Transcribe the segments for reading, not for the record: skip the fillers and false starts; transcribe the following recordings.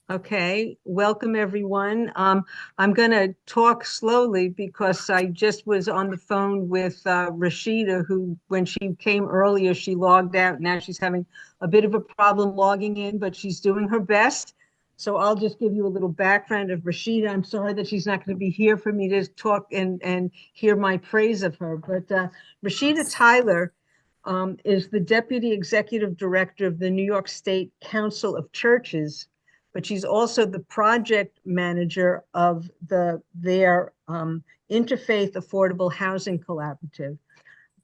Okay, welcome everyone. I'm going to talk slowly because I just was on the phone with Rashida, who, when she came earlier, she logged out. Now she's having a bit of a problem logging in, but she's doing her best. So I'll just give you a little background of Rashida. I'm sorry that she's not going to be here for me to talk and hear my praise of her. But Rashida Tyler is the Deputy Executive Director of the New York State Council of Churches, but she's also the project manager of their Interfaith Affordable Housing Collaborative.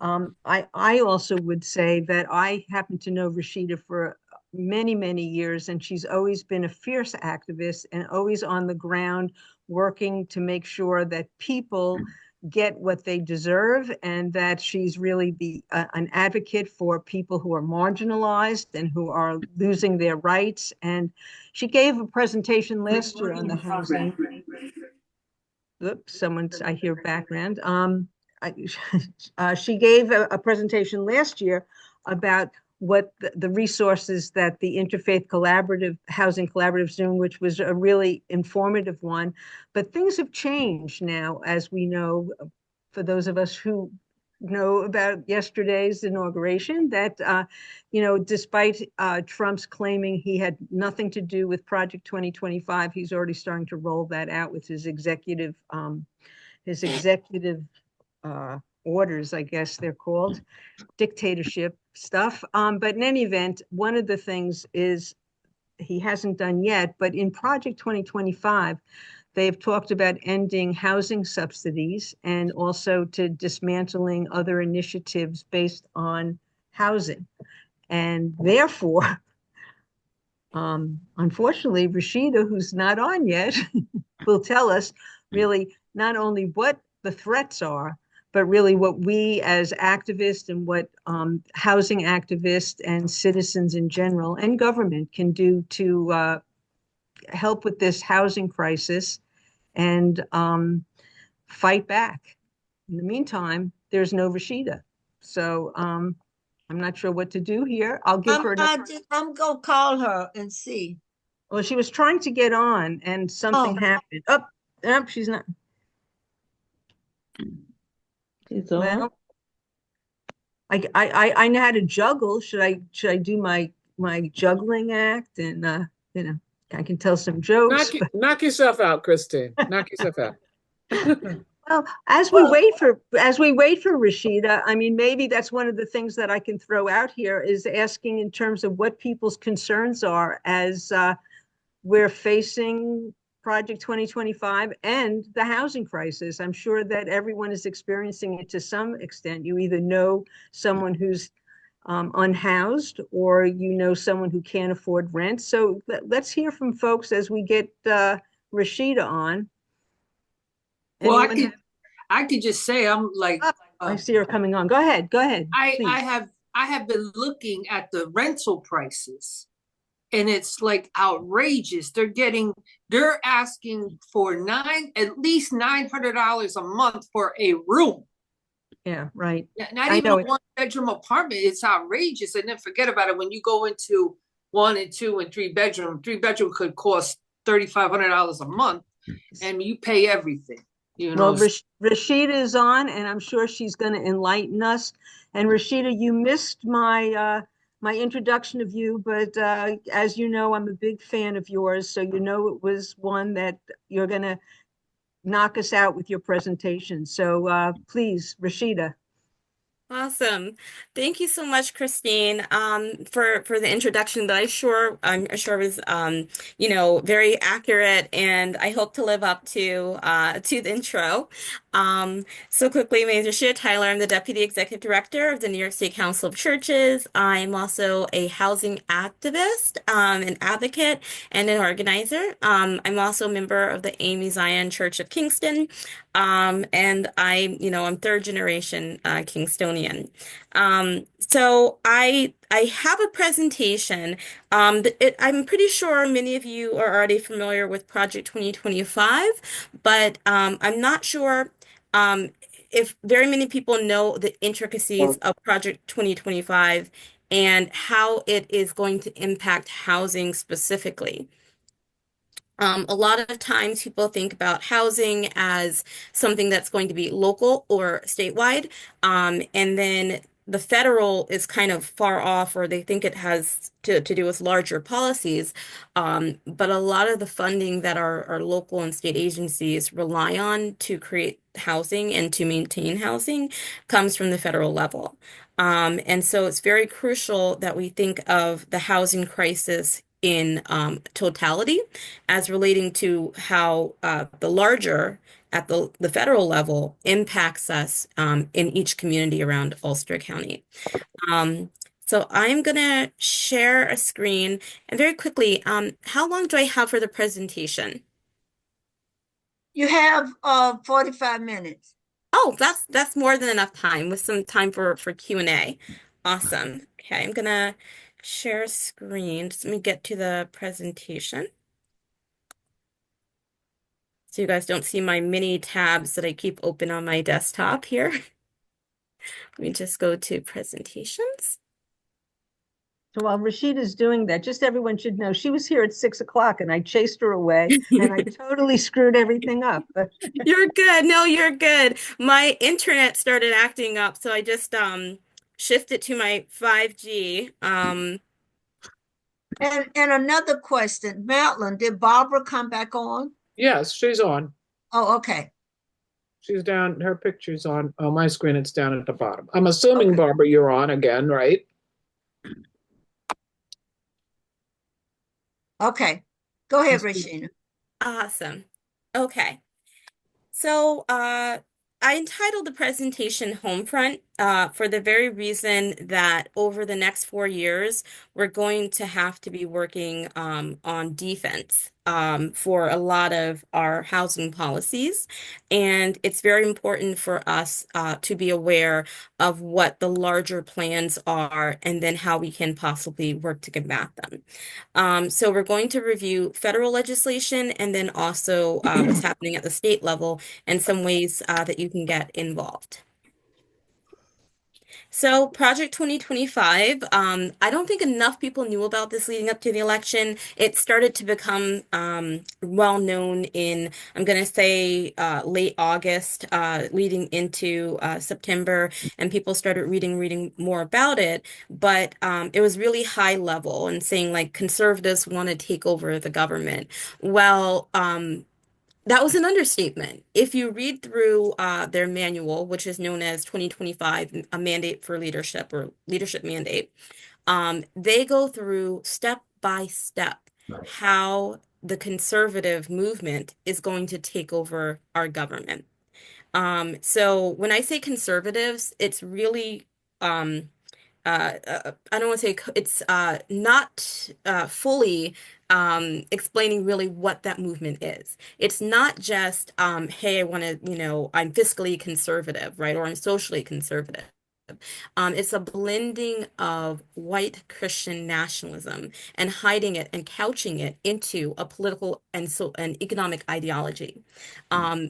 I also would say that I happen to know Rashida for many, many years, and she's always been a fierce activist and always on the ground working to make sure that people get what they deserve, and that she's really an advocate for people who are marginalized and who are losing their rights. And she gave a presentation last year on the housing. Oops, I hear background. She gave a presentation last year about what the resources that the Interfaith Collaborative Housing Collaborative is doing, which was a really informative one. But things have changed now, as we know, for those of us who know about yesterday's inauguration, that despite Trump's claiming he had nothing to do with Project 2025, he's already starting to roll that out with his executive orders, I guess they're called, dictatorship stuff. But in any event, one of the things is he hasn't done yet, but in Project 2025, they've talked about ending housing subsidies and also to dismantling other initiatives based on housing. And therefore, unfortunately, Rashida, who's not on yet, will tell us really not only what the threats are, but really what we as activists and what housing activists and citizens in general and government can do to help with this housing crisis and fight back. In the meantime, there's no Rashida. So I'm not sure what to do here. I'll give her another. I'm gonna call her and see. Well, she was trying to get on and something Oh, happened. Oh, nope, she's not. It's on. Well, I know how to juggle. Should I do my juggling act and I can tell some jokes. Knock yourself out, Christine. Knock yourself out. Well, as we wait for Rashida, I mean, maybe that's one of the things that I can throw out here is asking in terms of what people's concerns are as we're facing Project 2025 and the housing crisis. I'm sure that everyone is experiencing it to some extent. You either know someone who's unhoused or someone who can't afford rent. So let's hear from folks as we get Rashida on. well, Anyone I could just say I'm like I see her coming on. Go ahead, I please. I have been looking at the rental prices, and it's like outrageous. They're asking for at least $900 a month for a room. Yeah, right. Not I even know a it. one bedroom apartment. It's outrageous. And then forget about it. When you go into 1 and 2 and 3 bedroom, 3 bedroom could cost $3,500 a month, and you pay everything. You Well, know. Rashida is on, and I'm sure she's going to enlighten us. And Rashida, you missed my introduction of you, but as you know, I'm a big fan of yours, so it was one that you're going to knock us out with your presentation. So please, Rashida. Awesome. Thank you so much, Christine, for the introduction that I'm sure was very accurate, and I hope to live up to the intro. So quickly, my name is Rashida Tyler. I'm the Deputy Executive Director of the New York State Council of Churches. I'm also a housing activist, an advocate, and an organizer. I'm also a member of the Amy Zion Church of Kingston. And I'm third generation Kingstonian. So I have a presentation. I'm pretty sure many of you are already familiar with Project 2025, but I'm not sure if very many people know the intricacies of Project 2025 and how it is going to impact housing specifically. A lot of times people think about housing as something that's going to be local or statewide. And then the federal is kind of far off, or they think it has to do with larger policies. But a lot of the funding that our local and state agencies rely on to create housing and to maintain housing comes from the federal level. And so it's very crucial that we think of the housing crisis in totality as relating to how the larger at the federal level impacts us in each community around Ulster County. Um, so I'm gonna share a screen and very quickly, how long do I have for the presentation? You have 45 minutes. Oh, that's more than enough time with some time for Q&A. Awesome. Okay, I'm gonna share a screen. Just let me get to the presentation. So you guys don't see my mini tabs that I keep open on my desktop here. Let me just go to presentations. So while Rashida's doing that, just everyone should know she was here at 6 o'clock and I chased her away and I totally screwed everything up. You're good. No, you're good. My internet started acting up, so I just shifted to my 5G. And another question, Madeline, did Barbara come back on? Yes, she's on. Oh, okay. She's down. Her picture's on my screen. It's down at the bottom. I'm assuming, Okay. Barbara, you're on again, right? Okay. Go ahead, Rashida. Awesome. Okay. So I entitled the presentation Homefront for the very reason that over the next 4 years, we're going to have to be working on defense for a lot of our housing policies. And it's very important for us to be aware of what the larger plans are and then how we can possibly work to combat them. So we're going to review federal legislation and then also what's happening at the state level and some ways that you can get involved. So Project 2025, I don't think enough people knew about this leading up to the election. It started to become well known in, I'm going to say, late August, leading into September, and people started reading more about it. But it was really high level and saying like conservatives want to take over the government. Well, that was an understatement. If you read through their manual, which is known as 2025, a mandate for leadership or leadership mandate, they go through step by step how the conservative movement is going to take over our government. So when I say conservatives, it's really I don't want to say it's not fully explaining really what that movement is. It's not just, hey, I want to, I'm fiscally conservative, right? Or I'm socially conservative. It's a blending of white Christian nationalism and hiding it and couching it into a political and economic ideology.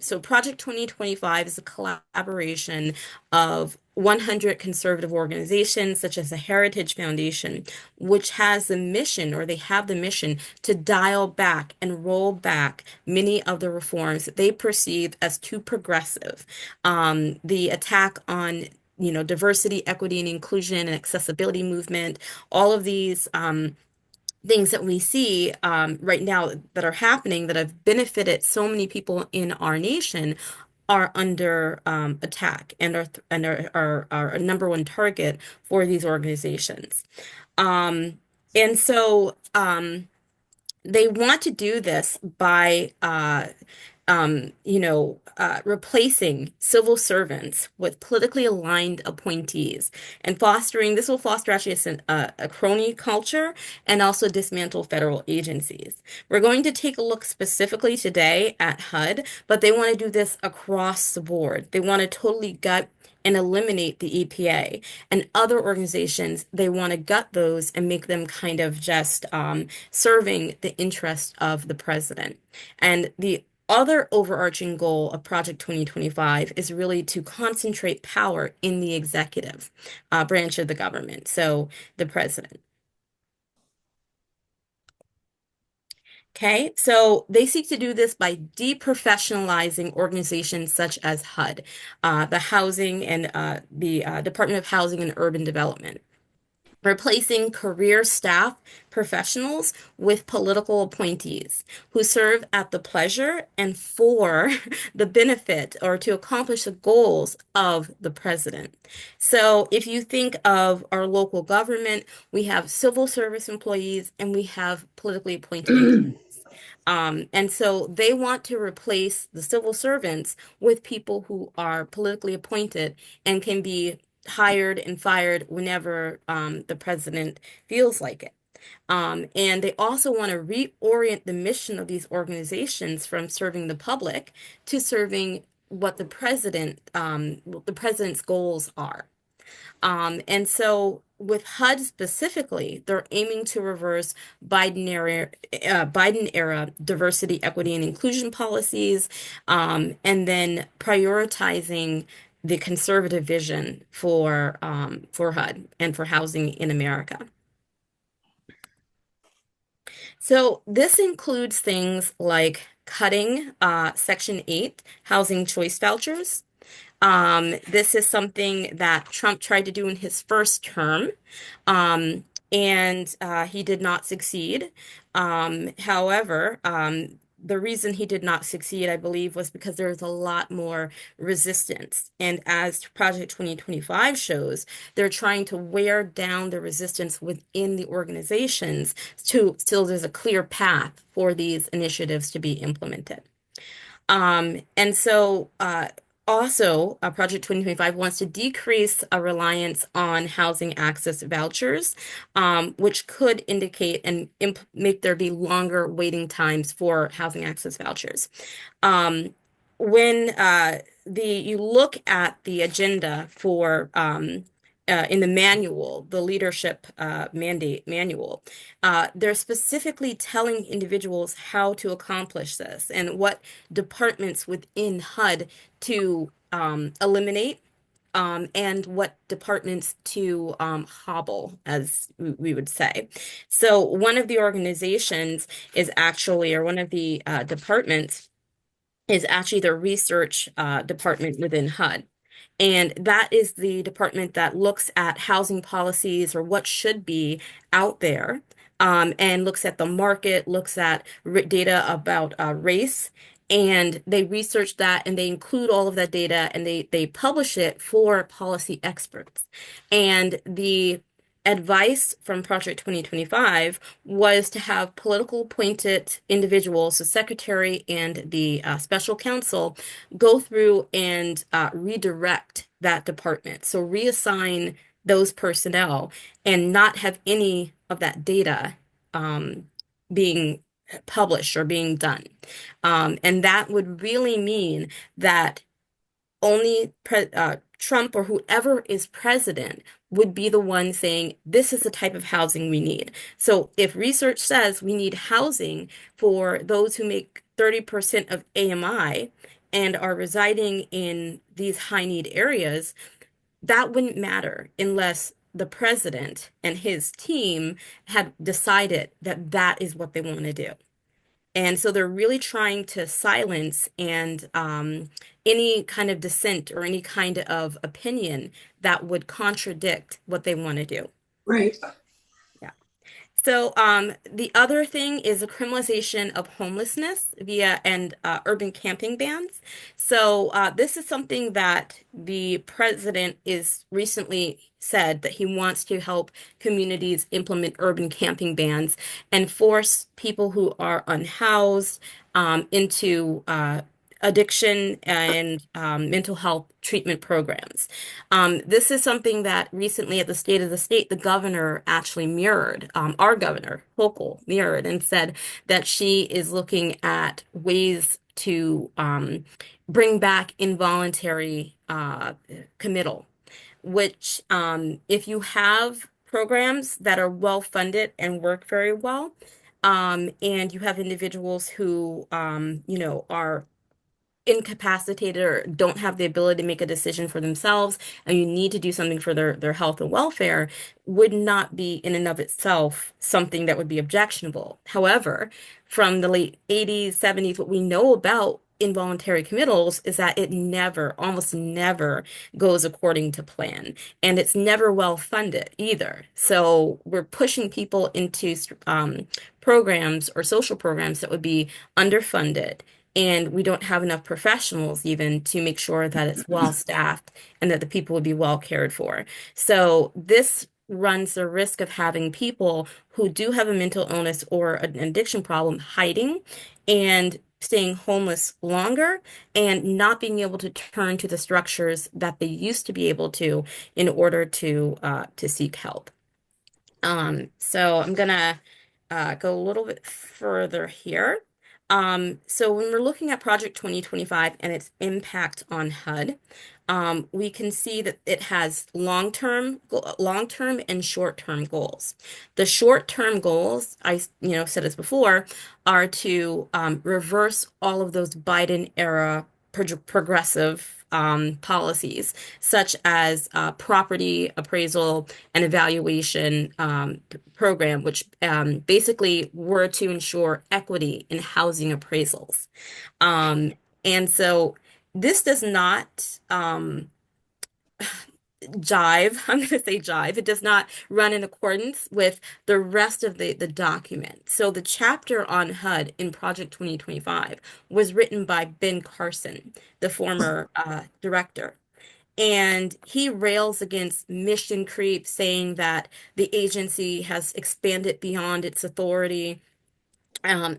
So Project 2025 is a collaboration of 100 conservative organizations, such as the Heritage Foundation, which has the mission, or they have the mission, to dial back and roll back many of the reforms that they perceive as too progressive. The attack on diversity, equity, and inclusion and accessibility movement, all of these things that we see right now that are happening that have benefited so many people in our nation are under attack and are a number one target for these organizations. And so they want to do this by replacing civil servants with politically aligned appointees and this will foster actually a crony culture and also dismantle federal agencies. We're going to take a look specifically today at HUD, but they want to do this across the board. They want to totally gut and eliminate the EPA and other organizations. They want to gut those and make them kind of just serving the interest of the president. And the other overarching goal of Project 2025 is really to concentrate power in the executive branch of the government, so the president. Okay, so they seek to do this by deprofessionalizing organizations such as HUD, the Housing and the Department of Housing and Urban Development, replacing career staff professionals with political appointees who serve at the pleasure and for the benefit or to accomplish the goals of the president. So if you think of our local government, we have civil service employees and we have politically appointed employees. And so they want to replace the civil servants with people who are politically appointed and can be hired and fired whenever the president feels like it. And they also want to reorient the mission of these organizations from serving the public to serving what the president's goals are. And so with HUD specifically, they're aiming to reverse Biden era diversity, equity, and inclusion policies, and then prioritizing the conservative vision for HUD and for housing in America. So this includes things like cutting Section 8 housing choice vouchers. This is something that Trump tried to do in his first term, and he did not succeed. However, the reason he did not succeed, I believe, was because there was a lot more resistance. And as Project 2025 shows, they're trying to wear down the resistance within the organizations so there's a clear path for these initiatives to be implemented. And so also, Project 2025 wants to decrease a reliance on housing access vouchers, which could indicate and make there be longer waiting times for housing access vouchers. When you look at the agenda for in the manual, the leadership mandate manual, they're specifically telling individuals how to accomplish this and what departments within HUD to eliminate and what departments to hobble, as we would say. So one of the organizations is actually, or one of the departments is actually the research department within HUD. And that is the department that looks at housing policies or what should be out there, and looks at the market, looks at data about race, and they research that and they include all of that data and they publish it for policy experts. And the advice from Project 2025 was to have political appointed individuals, the secretary and the special counsel, go through and redirect that department. So reassign those personnel and not have any of that data being published or being done. And that would really mean that only Trump or whoever is president would be the one saying, this is the type of housing we need. So if research says we need housing for those who make 30% of AMI and are residing in these high need areas, that wouldn't matter unless the president and his team had decided that that is what they want to do. And so they're really trying to silence and any kind of dissent or any kind of opinion that would contradict what they want to do. Right. Yeah. So the other thing is the criminalization of homelessness via urban camping bans. So this is something that the president is recently said that he wants to help communities implement urban camping bans and force people who are unhoused into addiction and mental health treatment programs. This is something that recently at the State of the State, the governor actually mirrored, our governor, Hochul, mirrored and said that she is looking at ways to bring back involuntary committal, which if you have programs that are well funded and work very well, and you have individuals who, are incapacitated or don't have the ability to make a decision for themselves, and you need to do something for their health and welfare, would not be in and of itself something that would be objectionable. However, from the late 80s, 70s, what we know about involuntary committals is that it never, almost never goes according to plan. And it's never well funded either. So we're pushing people into programs or social programs that would be underfunded. And we don't have enough professionals even to make sure that it's well staffed and that the people would be well cared for. So this runs the risk of having people who do have a mental illness or an addiction problem hiding and staying homeless longer and not being able to turn to the structures that they used to be able to in order to seek help. So I'm gonna go a little bit further here. So when we're looking at Project 2025 and its impact on HUD, we can see that it has long-term and short-term goals. The short-term goals, I said this before, are to reverse all of those Biden era progressive policies, such as property appraisal and evaluation program, which basically were to ensure equity in housing appraisals. And so this does not jive. I'm going to say jive. It does not run in accordance with the rest of the document. So the chapter on HUD in Project 2025 was written by Ben Carson, the former director. And he rails against mission creep, saying that the agency has expanded beyond its authority and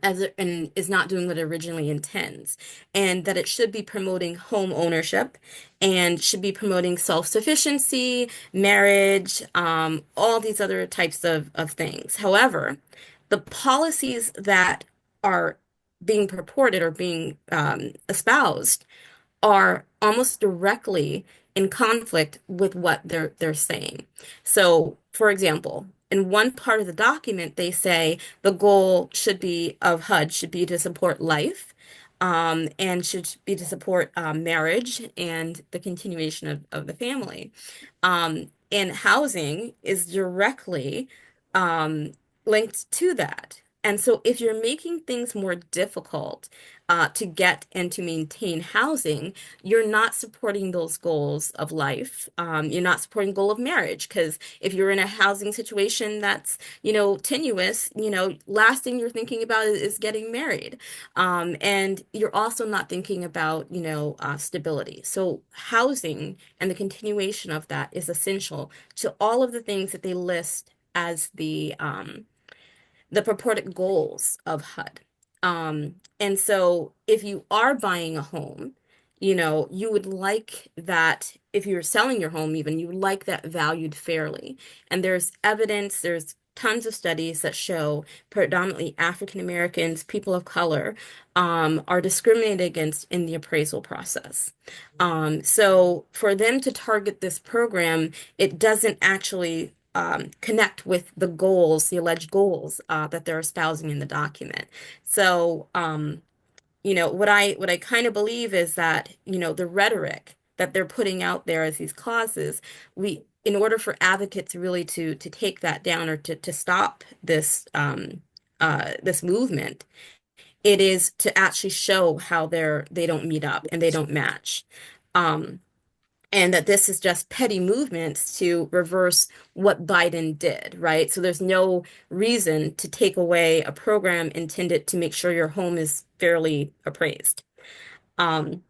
is not doing what it originally intends, and that it should be promoting home ownership and should be promoting self-sufficiency, marriage, all these other types of things. However, the policies that are being purported or being espoused are almost directly in conflict with what they're saying. So, for example, in one part of the document, they say the goal should be of HUD should be to support life, and should be to support marriage and the continuation of the family. And housing is directly linked to that. And so if you're making things more difficult to get and to maintain housing, you're not supporting those goals of life. You're not supporting the goal of marriage, because if you're in a housing situation that's, tenuous, last thing you're thinking about is getting married. And you're also not thinking about, stability. So housing and the continuation of that is essential to all of the things that they list as the purported goals of HUD. And so if you are buying a home, you would like that, if you're selling your home even, you would like that valued fairly. And there's evidence, there's tons of studies that show predominantly African Americans, people of color, are discriminated against in the appraisal process. So for them to target this program, it doesn't actually connect with the goals, the alleged goals that they're espousing in the document. So, what I kind of believe is that, the rhetoric that they're putting out there as these clauses, in order for advocates really to take that down or to stop this this movement, it is to actually show how they don't meet up and they don't match. And that this is just petty movements to reverse what Biden did, right? So there's no reason to take away a program intended to make sure your home is fairly appraised. Again,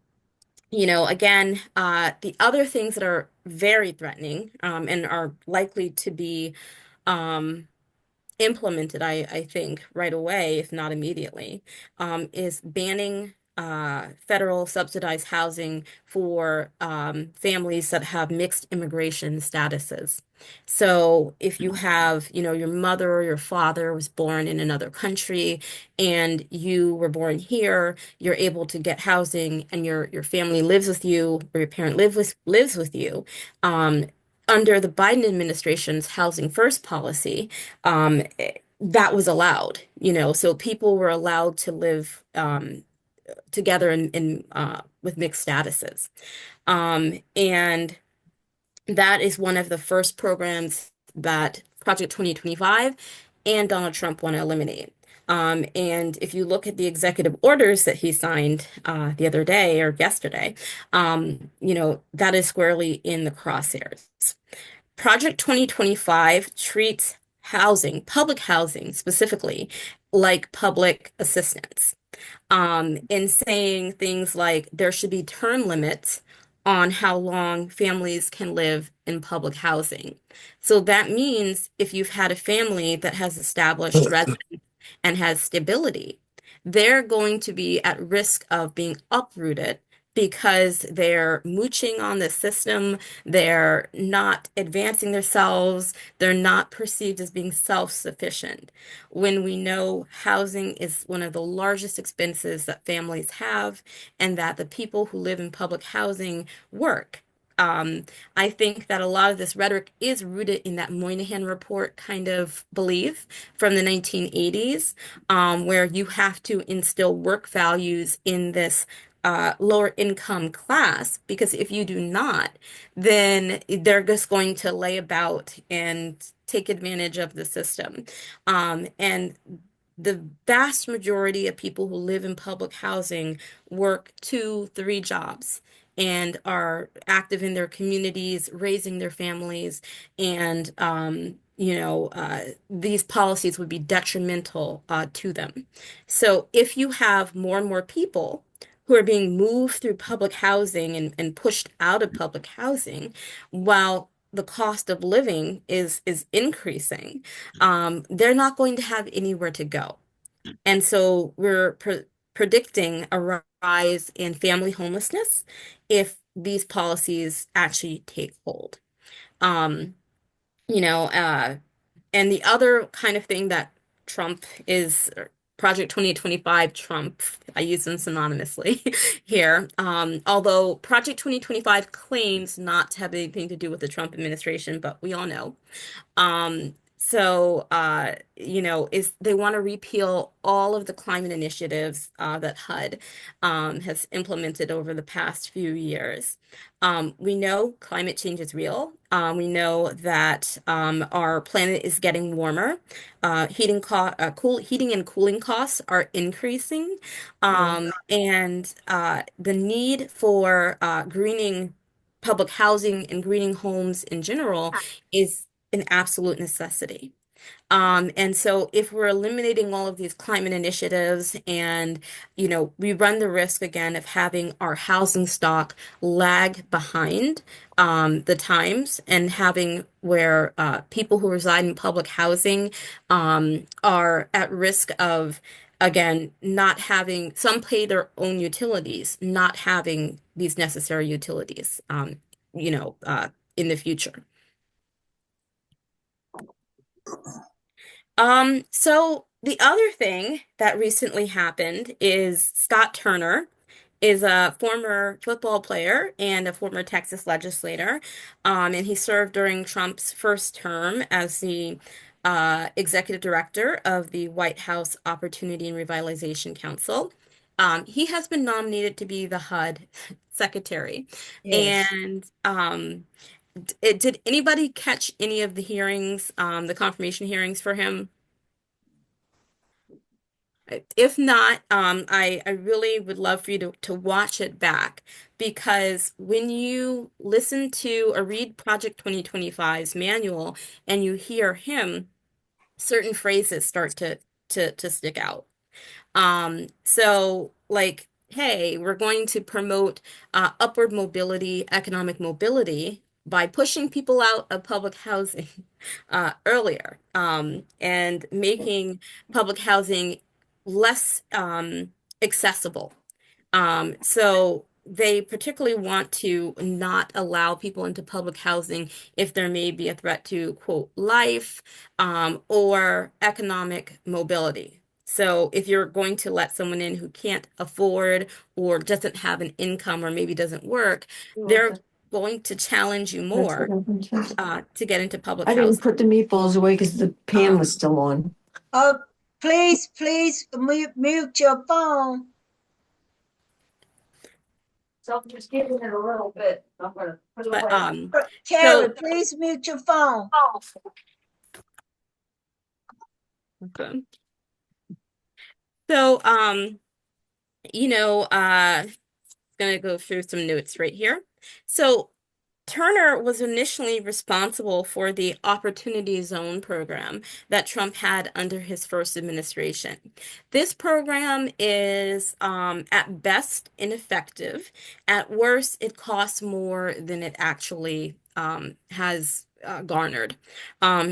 the other things that are very threatening and are likely to be implemented, I think, right away, if not immediately, is banning federal subsidized housing for families that have mixed immigration statuses. So if you have, your mother or your father was born in another country and you were born here, you're able to get housing and your family lives with you or your parent lives with you. Under the Biden administration's Housing First policy, that was allowed, so people were allowed to live together in with mixed statuses. And that is one of the first programs that Project 2025 and Donald Trump want to eliminate. And if you look at the executive orders that he signed the other day or yesterday, that is squarely in the crosshairs. Project 2025 treats housing, public housing specifically, like public assistance, in saying things like there should be term limits on how long families can live in public housing. So that means if you've had a family that has established residence and has stability, they're going to be at risk of being uprooted because they're mooching on the system, they're not advancing themselves, they're not perceived as being self-sufficient. When we know housing is one of the largest expenses that families have, and that the people who live in public housing work. I think that a lot of this rhetoric is rooted in that Moynihan report kind of belief from the 1980s, where you have to instill work values in this lower income class, because if you do not, then they're just going to lay about and take advantage of the system. And the vast majority of people who live in public housing work 2, 3 jobs and are active in their communities, raising their families, and these policies would be detrimental to them. So if you have more and more people who are being moved through public housing and pushed out of public housing, while the cost of living is increasing, they're not going to have anywhere to go. And so we're predicting a rise in family homelessness if these policies actually take hold. Um, you know, uh, and the other kind of thing that Trump is Project 2025 Trump, I use them synonymously here. Although Project 2025 claims not to have anything to do with the Trump administration, but we all know. Is they want to repeal all of the climate initiatives that HUD has implemented over the past few years. We know climate change is real. We know that our planet is getting warmer. Heating and cooling costs are increasing, and the need for greening public housing and greening homes in general is an absolute necessity. And so if we're eliminating all of these climate initiatives and, we run the risk again of having our housing stock lag behind the times, and having where people who reside in public housing are at risk of, again, not having, some pay their own utilities, not having these necessary utilities, in the future. So the other thing that recently happened is Scott Turner is a former football player and a former Texas legislator. And he served during Trump's first term as the executive director of the White House Opportunity and Revitalization Council. He has been nominated to be the HUD secretary. Yes. And did anybody catch any of the hearings, the confirmation hearings for him? If not, I really would love for you to watch it back, because when you listen to or read Project 2025's manual and you hear him, certain phrases start to stick out. So like, hey, we're going to promote upward mobility, economic mobility by pushing people out of public housing earlier, and making public housing less accessible. So they particularly want to not allow people into public housing if there may be a threat to, quote, life, or economic mobility. So if you're going to let someone in who can't afford or doesn't have an income or maybe doesn't work, they're going to challenge you more to get into public I didn't housing. put the meatballs away because the pan was still on. Oh, please mute your phone. So I'm just giving it a little bit. I'm gonna put it But away. Terry, so please mute your phone. okay. So gonna go through some notes right here. So Turner was initially responsible for the Opportunity Zone program that Trump had under his first administration. This program is, at best, ineffective. At worst, it costs more than it actually has garnered.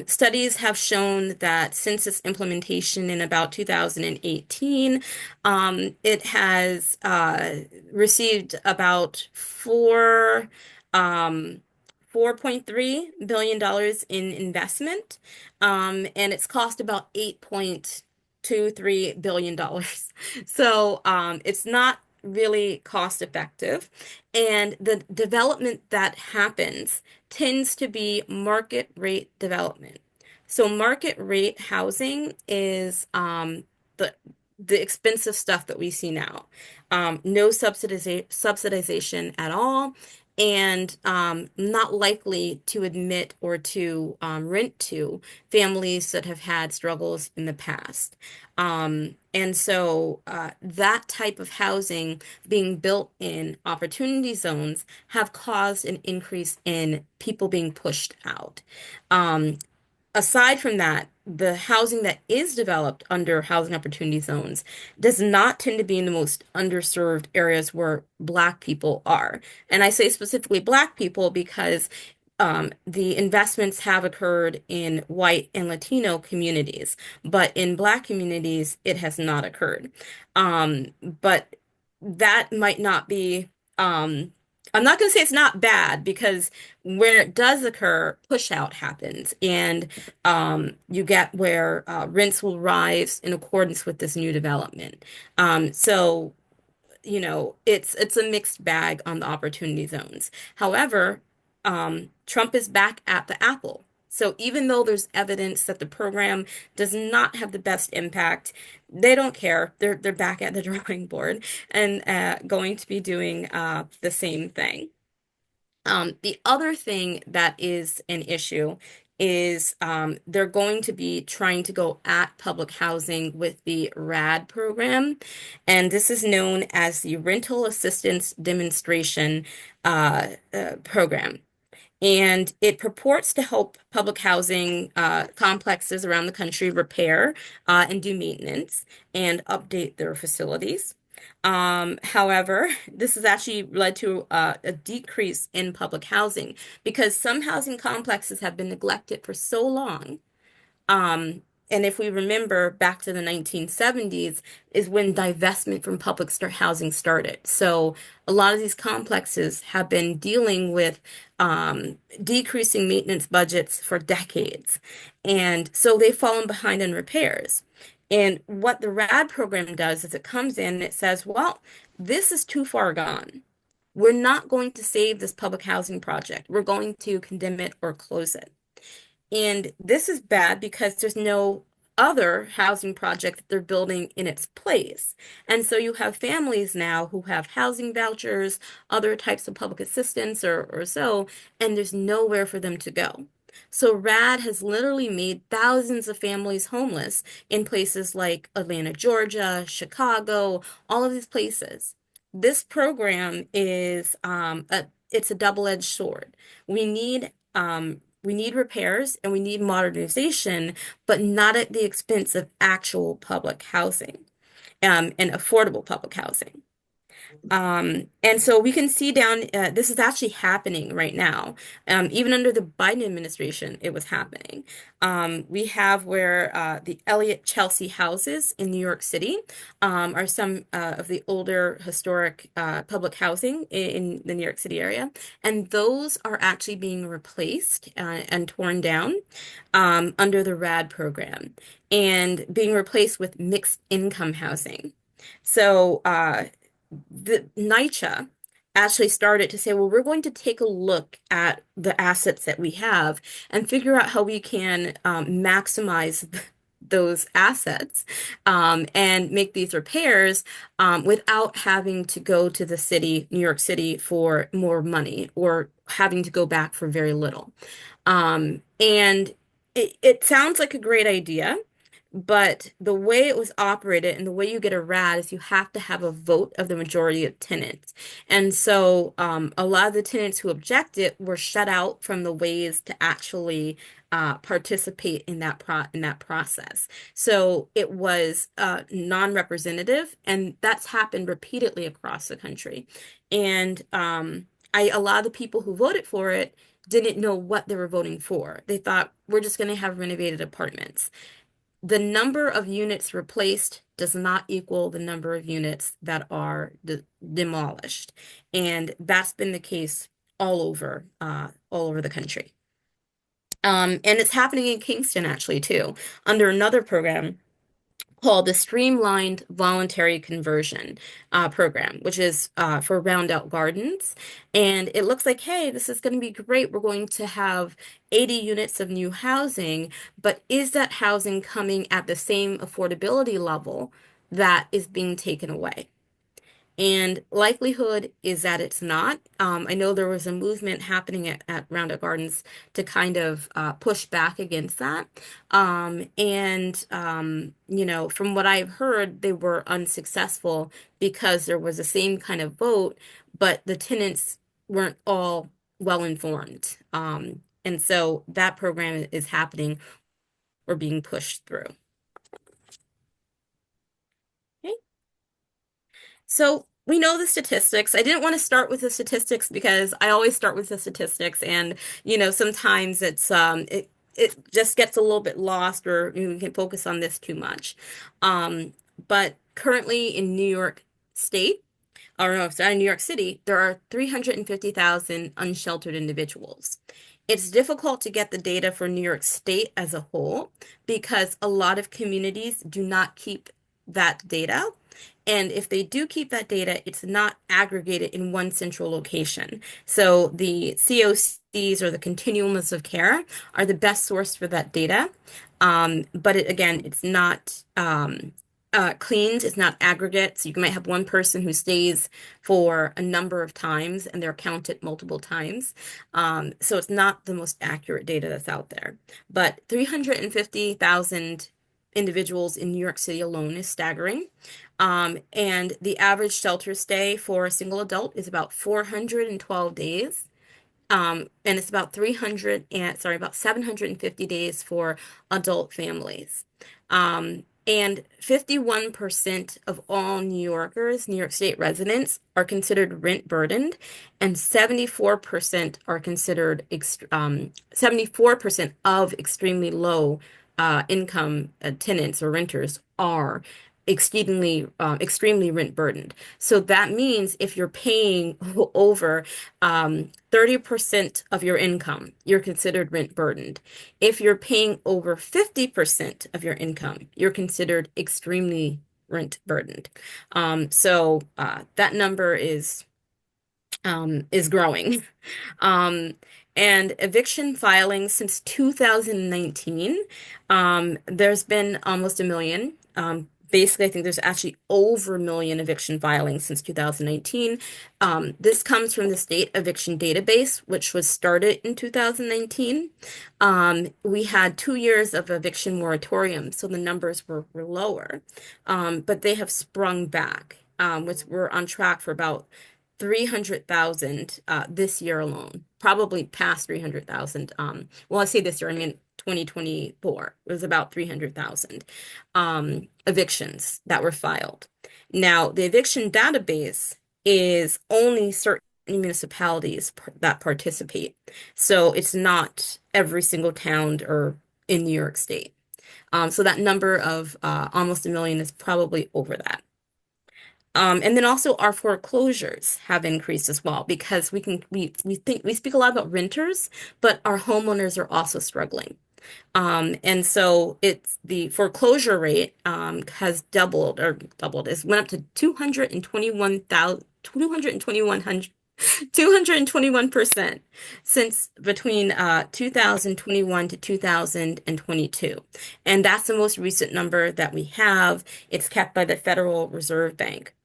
Studies have shown that since its implementation in about 2018, it has received about um, $4.3 billion in investment, and it's cost about $8.23 billion. So it's not really cost effective. And the development that happens tends to be market rate development. So market rate housing is the expensive stuff that we see now. No subsidization at all, and not likely to admit or to rent to families that have had struggles in the past. And so that type of housing being built in opportunity zones have caused an increase in people being pushed out. Um, Aside from that, the housing that is developed under housing opportunity zones does not tend to be in the most underserved areas where Black people are. And I say specifically Black people because the investments have occurred in white and Latino communities, but in Black communities, it has not occurred. But that might not be. I'm not going to say it's not bad because where it does occur, push out happens, and you get where rents will rise in accordance with this new development. So it's a mixed bag on the opportunity zones. However, Trump is back at the apple. So even though there's evidence that the program does not have the best impact, they don't care. They're back at the drawing board and going to be doing the same thing. The other thing that is an issue is they're going to be trying to go at public housing with the RAD program. And this is known as the Rental Assistance Demonstration Program. And it purports to help public housing complexes around the country repair and do maintenance and update their facilities. However, this has actually led to a decrease in public housing because some housing complexes have been neglected for so long. Um, and if we remember back to the 1970s is when divestment from housing started. So a lot of these complexes have been dealing with decreasing maintenance budgets for decades. And so they've fallen behind in repairs. And what the RAD program does is it comes in and it says, well, this is too far gone. We're not going to save this public housing project. We're going to condemn it or close it. And this is bad because there's no other housing project that they're building in its place. And so you have families now who have housing vouchers, other types of public assistance or so, and there's nowhere for them to go. So RAD has literally made thousands of families homeless in places like Atlanta, Georgia, Chicago, all of these places. This program is it's a double-edged sword. We need repairs and we need modernization, but not at the expense of actual public housing, and affordable public housing. And so we can see this is actually happening right now. Even under the Biden administration, it was happening. We have where the Elliott Chelsea houses in New York City are some of the older historic public housing in the New York City area. And those are actually being replaced and torn down under the RAD program and being replaced with mixed income housing. So, the NYCHA actually started to say, well, we're going to take a look at the assets that we have and figure out how we can maximize those assets and make these repairs without having to go to the city, New York City, for more money or having to go back for very little. And it sounds like a great idea. But the way it was operated and the way you get a RAD is you have to have a vote of the majority of tenants. And so a lot of the tenants who objected were shut out from the ways to actually participate in that process. So it was non-representative, and that's happened repeatedly across the country. And a lot of the people who voted for it didn't know what they were voting for. They thought, we're just going to have renovated apartments. The number of units replaced does not equal the number of units that are demolished. And that's been the case all over the country. And it's happening in Kingston actually too, under another program called the Streamlined Voluntary Conversion Program, which is for Roundout Gardens. And it looks like, hey, this is going to be great. We're going to have 80 units of new housing, but is that housing coming at the same affordability level that is being taken away? And likelihood is that it's not. I know there was a movement happening at Roundup Gardens to kind of push back against that. You know, from what I've heard, they were unsuccessful because there was the same kind of vote, but the tenants weren't all well informed. And so that program is happening or being pushed through. Okay. So we know the statistics. I didn't want to start with the statistics because I always start with the statistics, and you know, sometimes it's it just gets a little bit lost, or we can focus on this too much. But currently in New York State, or no, sorry, New York City, there are 350,000 unsheltered individuals. It's difficult to get the data for New York State as a whole because a lot of communities do not keep that data. And if they do keep that data, it's not aggregated in one central location. So the COCs, or the continuums of care, are the best source for that data. But again, it's not cleaned, it's not aggregate. So you might have one person who stays for a number of times and they're counted multiple times. So it's not the most accurate data that's out there. But 350,000 individuals in New York City alone is staggering. And the average shelter stay for a single adult is about 412 days. And it's about about 750 days for adult families. And 51% of all New Yorkers, New York State residents, are considered rent burdened, and 74% are considered 74% of extremely low income tenants or renters are extremely rent burdened. So that means if you're paying over 30% of your income, you're considered rent burdened. If you're paying over 50% of your income, you're considered extremely rent burdened. So that number is growing. And eviction filings since 2019, there's been almost a million. Basically, I think there's actually over a million eviction filings since 2019. This comes from the state eviction database, which was started in 2019. We had 2 years of eviction moratorium, so the numbers were lower, but they have sprung back, which we're on track for about 300,000 this year alone, probably past 300,000. Well, I say this year, I mean 2024. It was about 300,000 evictions that were filed. Now, the eviction database is only certain municipalities that participate. So it's not every single town or in New York State. So that number of almost a million is probably over that. And then also our foreclosures have increased as well because we speak a lot about renters, but our homeowners are also struggling. And so it's the foreclosure rate has doubled, went up to 221,000 221% since between 2021 to 2022. And that's the most recent number that we have. It's kept by the Federal Reserve Bank.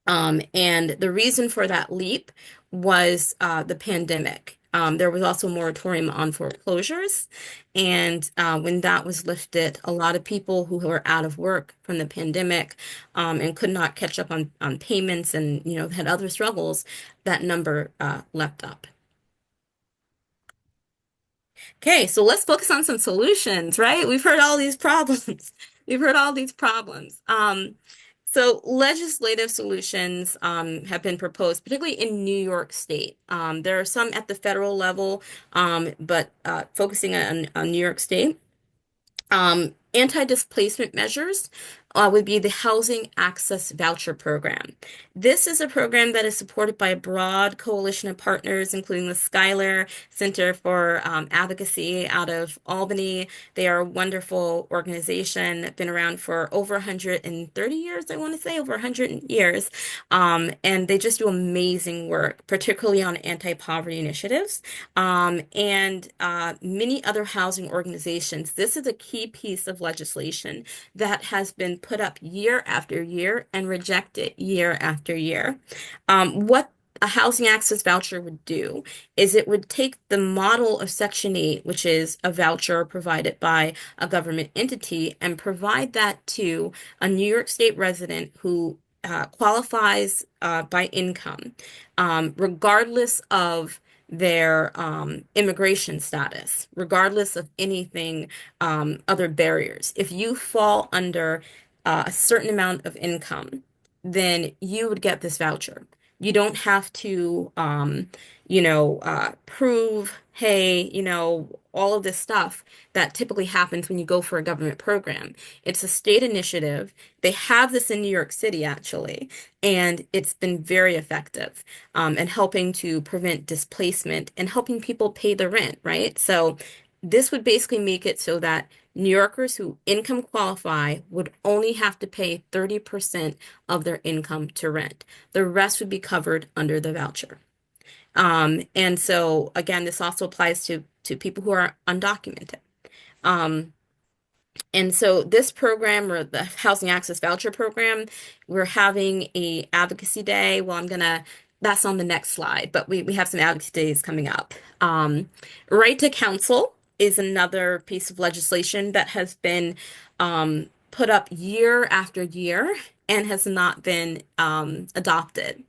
And the reason for that leap was the pandemic. There was also a moratorium on foreclosures. And when that was lifted, a lot of people who were out of work from the pandemic and could not catch up on payments and, had other struggles, that number leapt up. Okay, so let's focus on some solutions, right? We've heard all these problems. We've heard all these problems. So legislative solutions have been proposed, particularly in New York State. There are some at the federal level, but focusing on New York State. Anti-displacement measures would be the Housing Access Voucher Program. This is a program that is supported by a broad coalition of partners, including the Schuyler Center for Advocacy out of Albany. They are a wonderful organization, been around for over 130 years, I want to say, over 100 years. And they just do amazing work, particularly on anti-poverty initiatives. And many other housing organizations. This is a key piece of legislation that has been put up year after year and rejected year after year. What a housing access voucher would do is it would take the model of Section 8, which is a voucher provided by a government entity, and provide that to a New York State resident who qualifies by income, regardless of their immigration status, regardless of anything, other barriers. If you fall under a certain amount of income, then you would get this voucher. You don't have to, prove, hey, all of this stuff that typically happens when you go for a government program. It's a state initiative. They have this in New York City, actually, and it's been very effective in helping to prevent displacement and helping people pay the rent, right? So this would basically make it so that New Yorkers who income qualify would only have to pay 30% of their income to rent. The rest would be covered under the voucher. And so, again, this also applies to people who are undocumented. And so this program, or the Housing Access Voucher Program, we're having a advocacy day. Well, that's on the next slide, but we have some advocacy days coming up. Right to counsel is another piece of legislation that has been put up year after year and has not been adopted.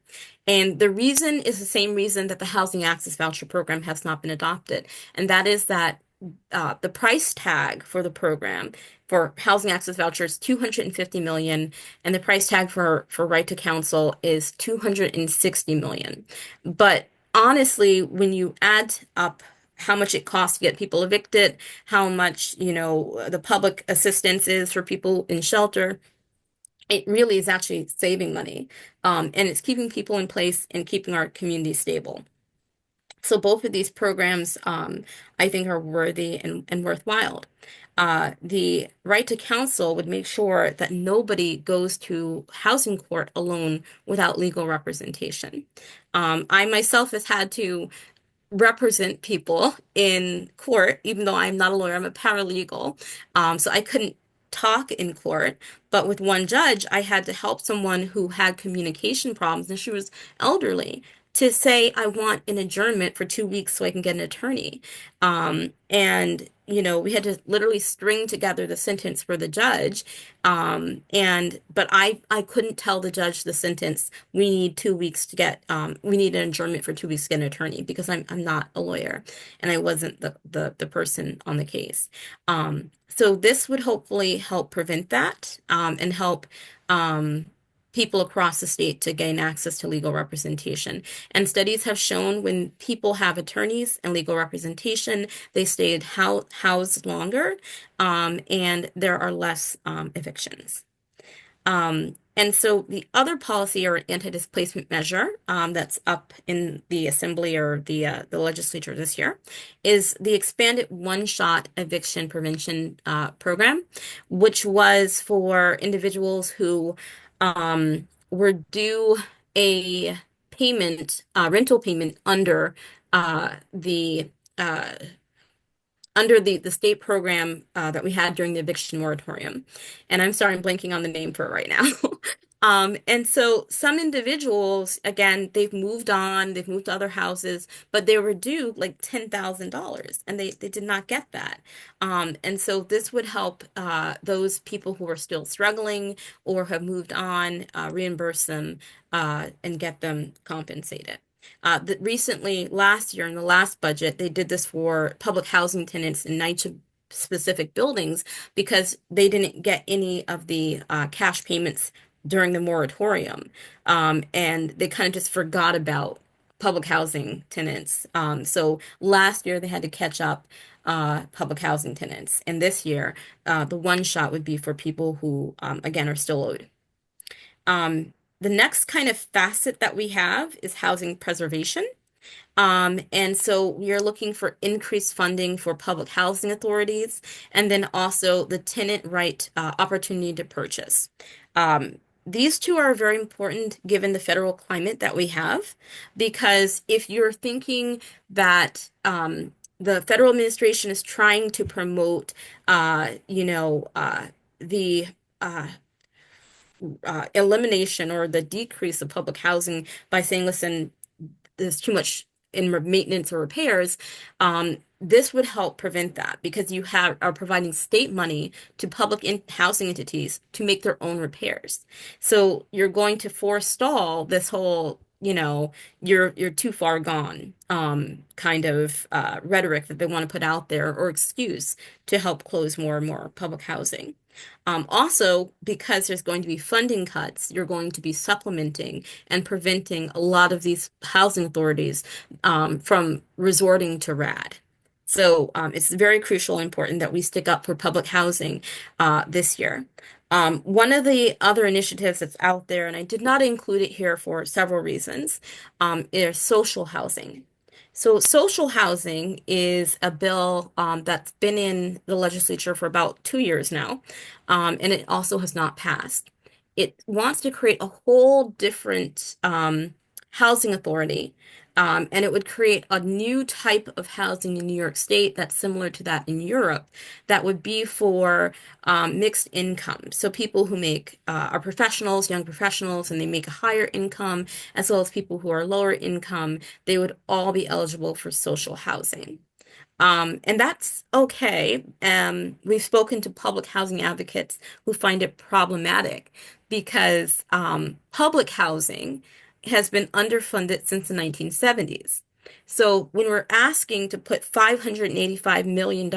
And the reason is the same reason that the Housing Access Voucher Program has not been adopted. And that is that the price tag for the program for housing access vouchers $250 million, and the price tag for right to counsel is $260 million. But honestly, when you add up how much it costs to get people evicted, how much, the public assistance is for people in shelter, it really is actually saving money. And it's keeping people in place and keeping our community stable. So both of these programs, I think, are worthy and worthwhile. The right to counsel would make sure that nobody goes to housing court alone without legal representation. I myself has had to represent people in court, even though I'm not a lawyer, I'm a paralegal. So I couldn't talk in court, but with one judge, I had to help someone who had communication problems, and she was elderly, to say, I want an adjournment for 2 weeks so I can get an attorney. And, we had to literally string together the sentence for the judge. But I couldn't tell the judge the sentence, we need 2 weeks to get, we need an adjournment for 2 weeks to get an attorney, because I'm not a lawyer and I wasn't the person on the case. So this would hopefully help prevent that, and help, people across the state to gain access to legal representation. And studies have shown when people have attorneys and legal representation, they stay housed longer, and there are less evictions. And so the other policy, or anti-displacement measure, that's up in the assembly or the legislature this year, is the expanded one-shot eviction prevention program, which was for individuals who were due a payment, rental payment uh, the uh, under the state program that we had during the eviction moratorium. And I'm sorry, I'm blanking on the name for it right now. And so some individuals, again, they've moved on, they've moved to other houses, but they were due like $10,000 and they did not get that. And so this would help those people who are still struggling or have moved on, reimburse them and get them compensated. Recently, last year in the last budget, they did this for public housing tenants in NYCHA specific buildings because they didn't get any of the cash payments during the moratorium. And they kind of just forgot about public housing tenants. So last year they had to catch up public housing tenants. And this year, the one shot would be for people who, again, are still owed. The next kind of facet that we have is housing preservation. And so we are looking for increased funding for public housing authorities and then also the tenant right opportunity to purchase. These two are very important given the federal climate that we have, because if you're thinking that the federal administration is trying to promote, the elimination or the decrease of public housing by saying, listen, there's too much in maintenance or repairs, this would help prevent that because you are providing state money to public housing entities to make their own repairs. So you're going to forestall this whole, you're too far gone kind of rhetoric that they want to put out there or excuse to help close more and more public housing. Also, because there's going to be funding cuts, you're going to be supplementing and preventing a lot of these housing authorities from resorting to RAD. So it's very crucial and important that we stick up for public housing this year. One of the other initiatives that's out there, and I did not include it here for several reasons, is social housing. So social housing is a bill that's been in the legislature for about 2 years now, and it also has not passed. It wants to create a whole different housing authority, and it would create a new type of housing in New York State that's similar to that in Europe that would be for mixed income. So people who are professionals, young professionals, and they make a higher income, as well as people who are lower income, they would all be eligible for social housing. And that's okay. We've spoken to public housing advocates who find it problematic because public housing has been underfunded since the 1970s. So when we're asking to put $585 million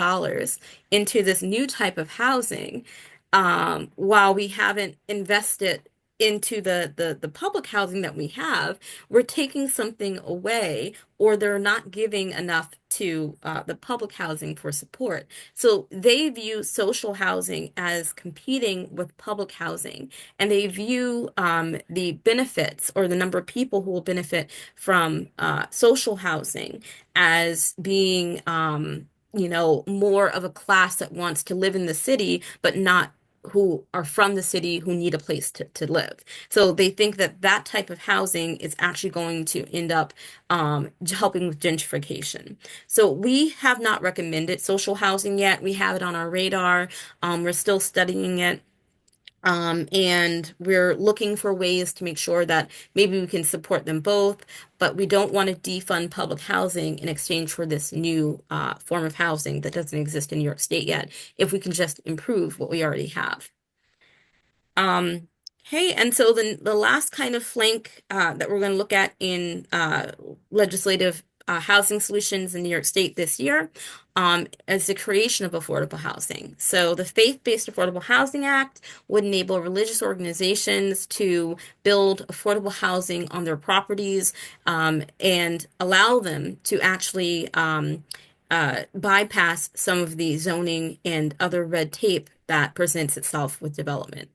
into this new type of housing, while we haven't invested into the public housing that we have, we're taking something away, or they're not giving enough to the public housing for support. So they view social housing as competing with public housing, and they view the benefits or the number of people who will benefit from social housing as being more of a class that wants to live in the city, but not who are from the city who need a place to live. So they think that that type of housing is actually going to end up helping with gentrification. So we have not recommended social housing yet. We have it on our radar. We're still studying it. And we're looking for ways to make sure that maybe we can support them both, but we don't want to defund public housing in exchange for this new form of housing that doesn't exist in New York State yet, if we can just improve what we already have. Hey, and so the last kind of flank that we're going to look at in legislative housing solutions in New York State this year is the creation of affordable housing. So the Faith-Based Affordable Housing Act would enable religious organizations to build affordable housing on their properties and allow them to actually bypass some of the zoning and other red tape that presents itself with development.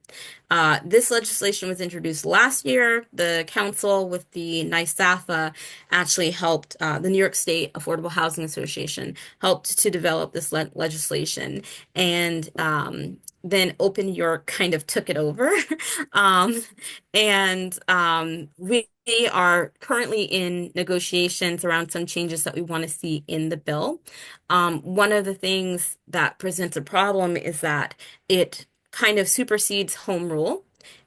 This legislation was introduced last year. The council with the NAACP actually helped, the New York State Affordable Housing Association helped to develop this legislation. And then Open New York kind of took it over. And we We are currently in negotiations around some changes that we want to see in the bill. One of the things that presents a problem is that it kind of supersedes home rule.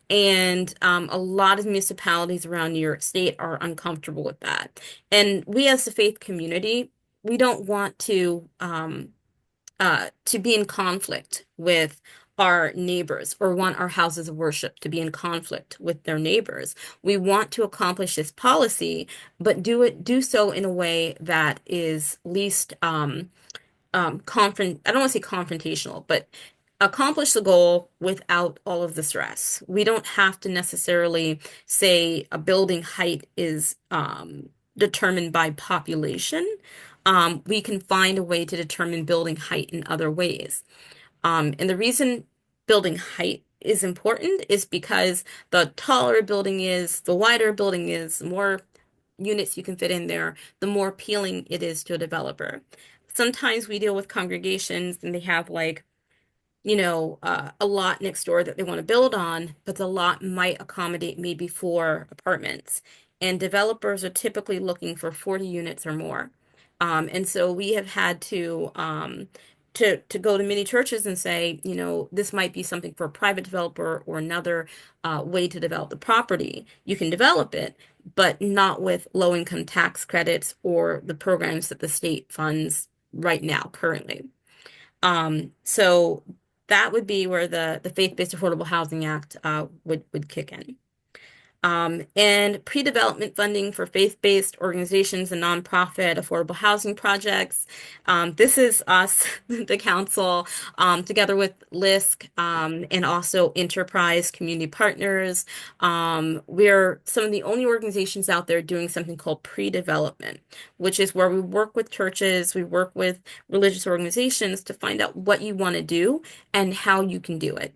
And a lot of municipalities around New York State are uncomfortable with that. And we as the faith community, we don't want to be in conflict with our neighbors or want our houses of worship to be in conflict with their neighbors. We want to accomplish this policy, but do so in a way that is least I don't want to say confrontational, but accomplish the goal without all of the stress. We don't have to necessarily say a building height is determined by population. We can find a way to determine building height in other ways. And the reason building height is important is because the taller a building is, the wider a building is, the more units you can fit in there, the more appealing it is to a developer. Sometimes we deal with congregations and they have like, a lot next door that they want to build on, but the lot might accommodate maybe 4 apartments. And developers are typically looking for 40 units or more. And so we have had to go to many churches and say, this might be something for a private developer or another way to develop the property. You can develop it, but not with low-income tax credits or the programs that the state funds right now, currently. So that would be where the Faith-Based Affordable Housing Act would kick in. And pre-development funding for faith-based organizations and nonprofit affordable housing projects. This is us, the council, together with LISC and also Enterprise Community Partners. We're some of the only organizations out there doing something called pre-development, which is where we work with churches, we work with religious organizations to find out what you want to do and how you can do it.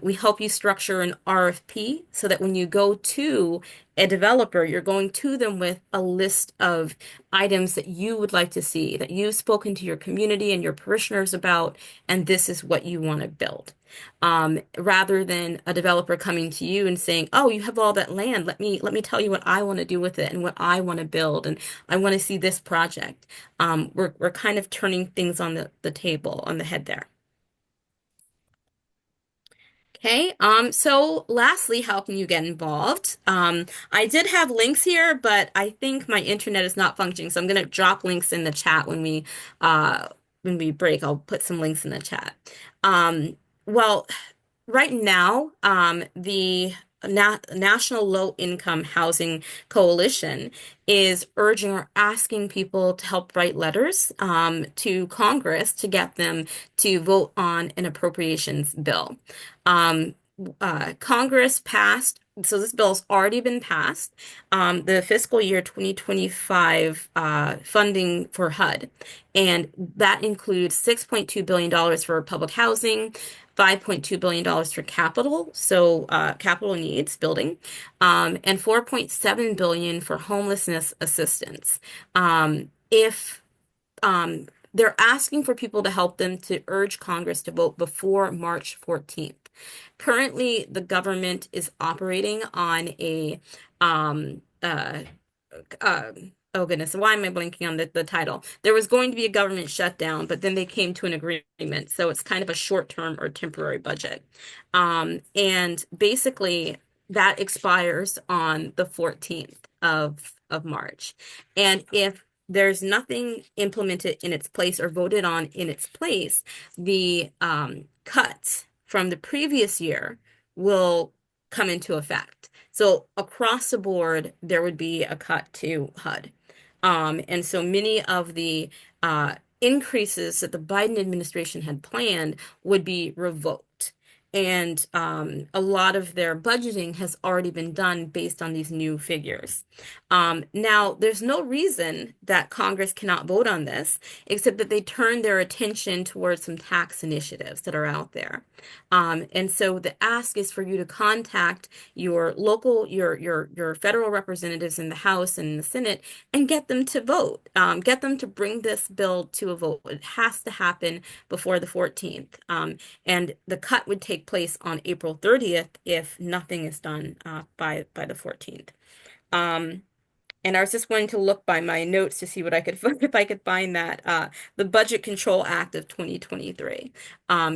We help you structure an RFP so that when you go to a developer, you're going to them with a list of items that you would like to see, that you've spoken to your community and your parishioners about, and this is what you want to build. Rather than a developer coming to you and saying, "Oh, you have all that land. Let me tell you what I want to do with it and what I want to build, and I want to see this project." We're kind of turning things on the table, on the head there. Okay, so lastly, how can you get involved? I did have links here, but I think my internet is not functioning, so I'm going to drop links in the chat when we break. I'll put some links in the chat. Well, right now, the National Low Income Housing Coalition is urging or asking people to help write letters to Congress to get them to vote on an appropriations bill. Congress passed, so this bill's already been passed, the fiscal year 2025 funding for HUD. And that includes $6.2 billion for public housing, $5.2 billion for capital, so capital needs, building, and $4.7 billion for homelessness assistance. If they're asking for people to help them to urge Congress to vote before March 14th. Currently, the government is operating on a oh goodness, why am I blanking on the title? There was going to be a government shutdown, but then they came to an agreement. So it's kind of a short-term or temporary budget. And basically that expires on the 14th of March. And if there's nothing implemented in its place or voted on in its place, the cuts from the previous year will come into effect. So across the board, there would be a cut to HUD. And so many of the increases that the Biden administration had planned would be revoked. And a lot of their budgeting has already been done based on these new figures. Now, there's no reason that Congress cannot vote on this, except that they turn their attention towards some tax initiatives that are out there. And so the ask is for you to contact your local, your federal representatives in the House and in the Senate and get them to vote, get them to bring this bill to a vote. It has to happen before the 14th. And the cut would take place on April 30th if nothing is done by the 14th. And I was just wanting to look by my notes to see what I could if I could find that. The Budget Control Act of 2023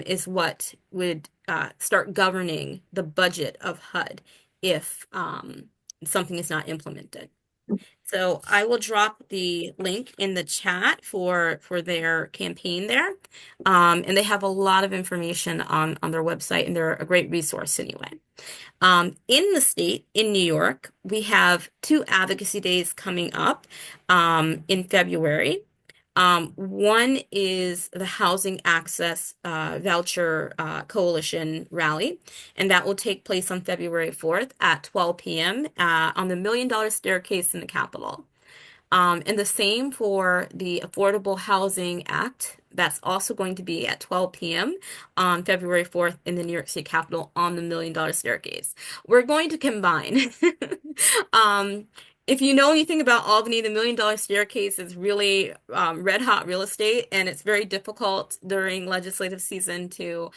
is what would start governing the budget of HUD if something is not implemented. So I will drop the link in the chat for their campaign there. And they have a lot of information on their website, and they're a great resource anyway. In the state, in New York, we have 2 advocacy days coming up in February. One is the Housing Access Voucher Coalition Rally, and that will take place on February 4th at 12 p.m. On the $1 Million Staircase in the Capitol. And the same for the Affordable Housing Act. That's also going to be at 12 p.m. on February 4th in the New York State Capitol on the $1 Million Staircase. We're going to combine. If you know anything about Albany, the $1 Million Staircase is really red hot real estate, and it's very difficult during legislative season to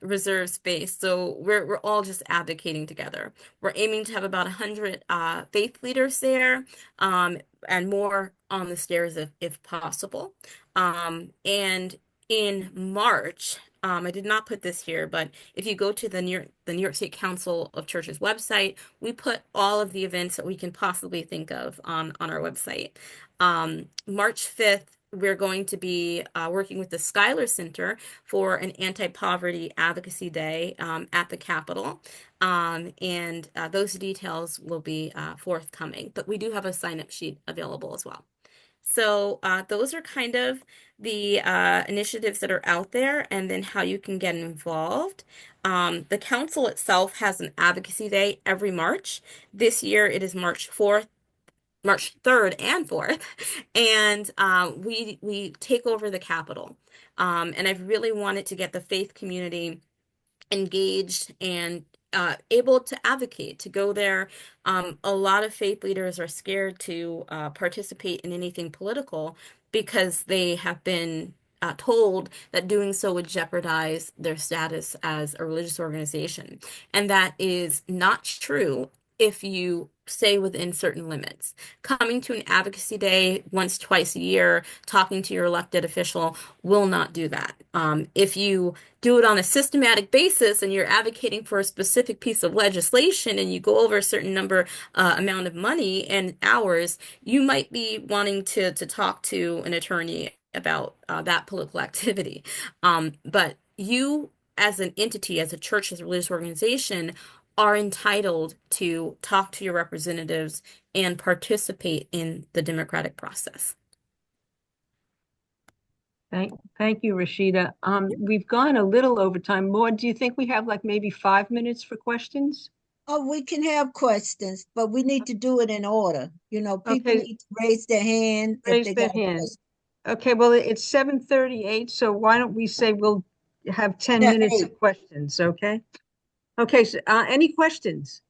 reserve space. So we're all just advocating together. We're aiming to have about 100 faith leaders there, and more on the stairs if possible. And in March, I did not put this here, but if you go to the New York State Council of Churches website, we put all of the events that we can possibly think of on our website. March 5th, we're going to be working with the Schuyler Center for an anti-poverty advocacy day at the Capitol. And those details will be forthcoming, but we do have a sign-up sheet available as well. So those are kind of the initiatives that are out there, and then how you can get involved. The council itself has an advocacy day every March. This year it is March 4th. March 3rd and 4th, and we take over the Capitol. And I've really wanted to get the faith community engaged and able to advocate, to go there. A lot of faith leaders are scared to participate in anything political because they have been told that doing so would jeopardize their status as a religious organization. And that is not true if you stay within certain limits. Coming to an advocacy day once, twice a year, talking to your elected official will not do that. If you do it on a systematic basis and you're advocating for a specific piece of legislation and you go over a certain number amount of money and hours, you might be wanting to talk to an attorney about that political activity. But you, as an entity, as a church, as a religious organization, are entitled to talk to your representatives and participate in the democratic process. Thank you, Rashida. We've gone a little over time. Maud, do you think we have like maybe 5 minutes for questions? Oh, we can have questions, but we need to do it in order. You know, people Okay. need to raise their hand if Raise they their got a hand. question. Okay, well, it's 7:38, so why don't we say we'll have 10 Yeah, minutes 8. of questions, okay? Okay, so any questions?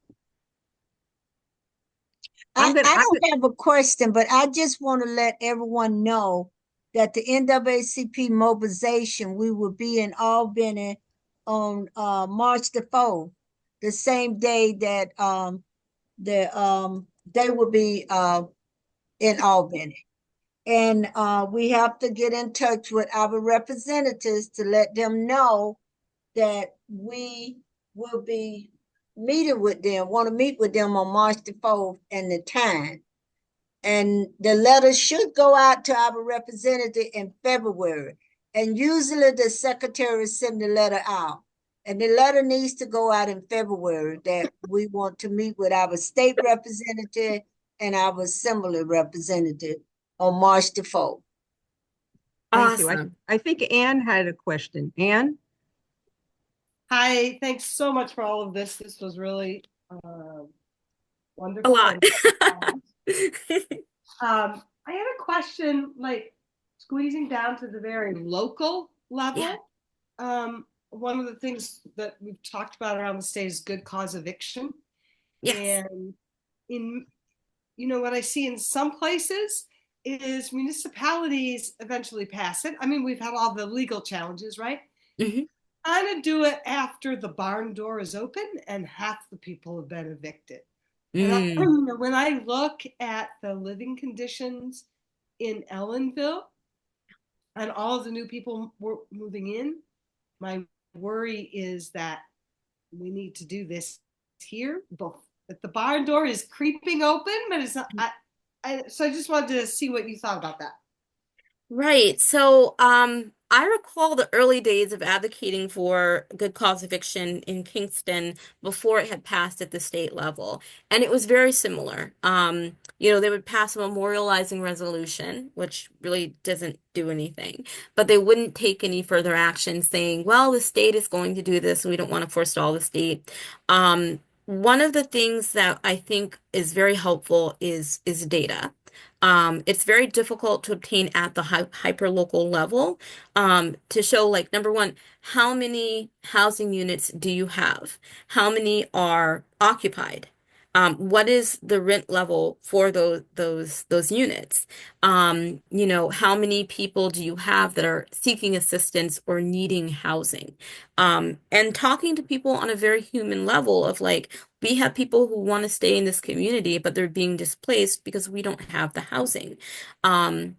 I don't have a question, but I just want to let everyone know that the NAACP mobilization, we will be in Albany on March the 4th, the same day that they will be in Albany. And we have to get in touch with our representatives to let them know that we will be meeting with them, want to meet with them on March the 4th and the time. And the letter should go out to our representative in February. And usually the secretary send the letter out. And the letter needs to go out in February that we want to meet with our state representative and our assembly representative on March the 4th. Thank you. Awesome. I think Anne had a question. Anne? Hi, thanks so much for all of this. This was really wonderful. A lot. I had a question, like squeezing down to the very local level. Yeah. One of the things that we've talked about around the state is good cause eviction. Yes. And in, you know, what I see in some places is municipalities eventually pass it. I mean, we've had all the legal challenges, right? Mm-hmm. Kind of do it after the barn door is open and half the people have been evicted. And Mm. when I look at the living conditions in Ellenville and all of the new people moving in, my worry is that we need to do this here. That the barn door is creeping open, but it's not. So I just wanted to see what you thought about that. Right. So, I recall the early days of advocating for good cause eviction in Kingston before it had passed at the state level. And it was very similar. They would pass a memorializing resolution, which really doesn't do anything, but they wouldn't take any further action saying, well, the state is going to do this and we don't want to forestall the state. One of the things that I think is very helpful is data. It's very difficult to obtain at the hyperlocal level to show, like, number one, how many housing units do you have? How many are occupied? What is the rent level for those units? How many people do you have that are seeking assistance or needing housing? And talking to people on a very human level of like, we have people who want to stay in this community, but they're being displaced because we don't have the housing. Um,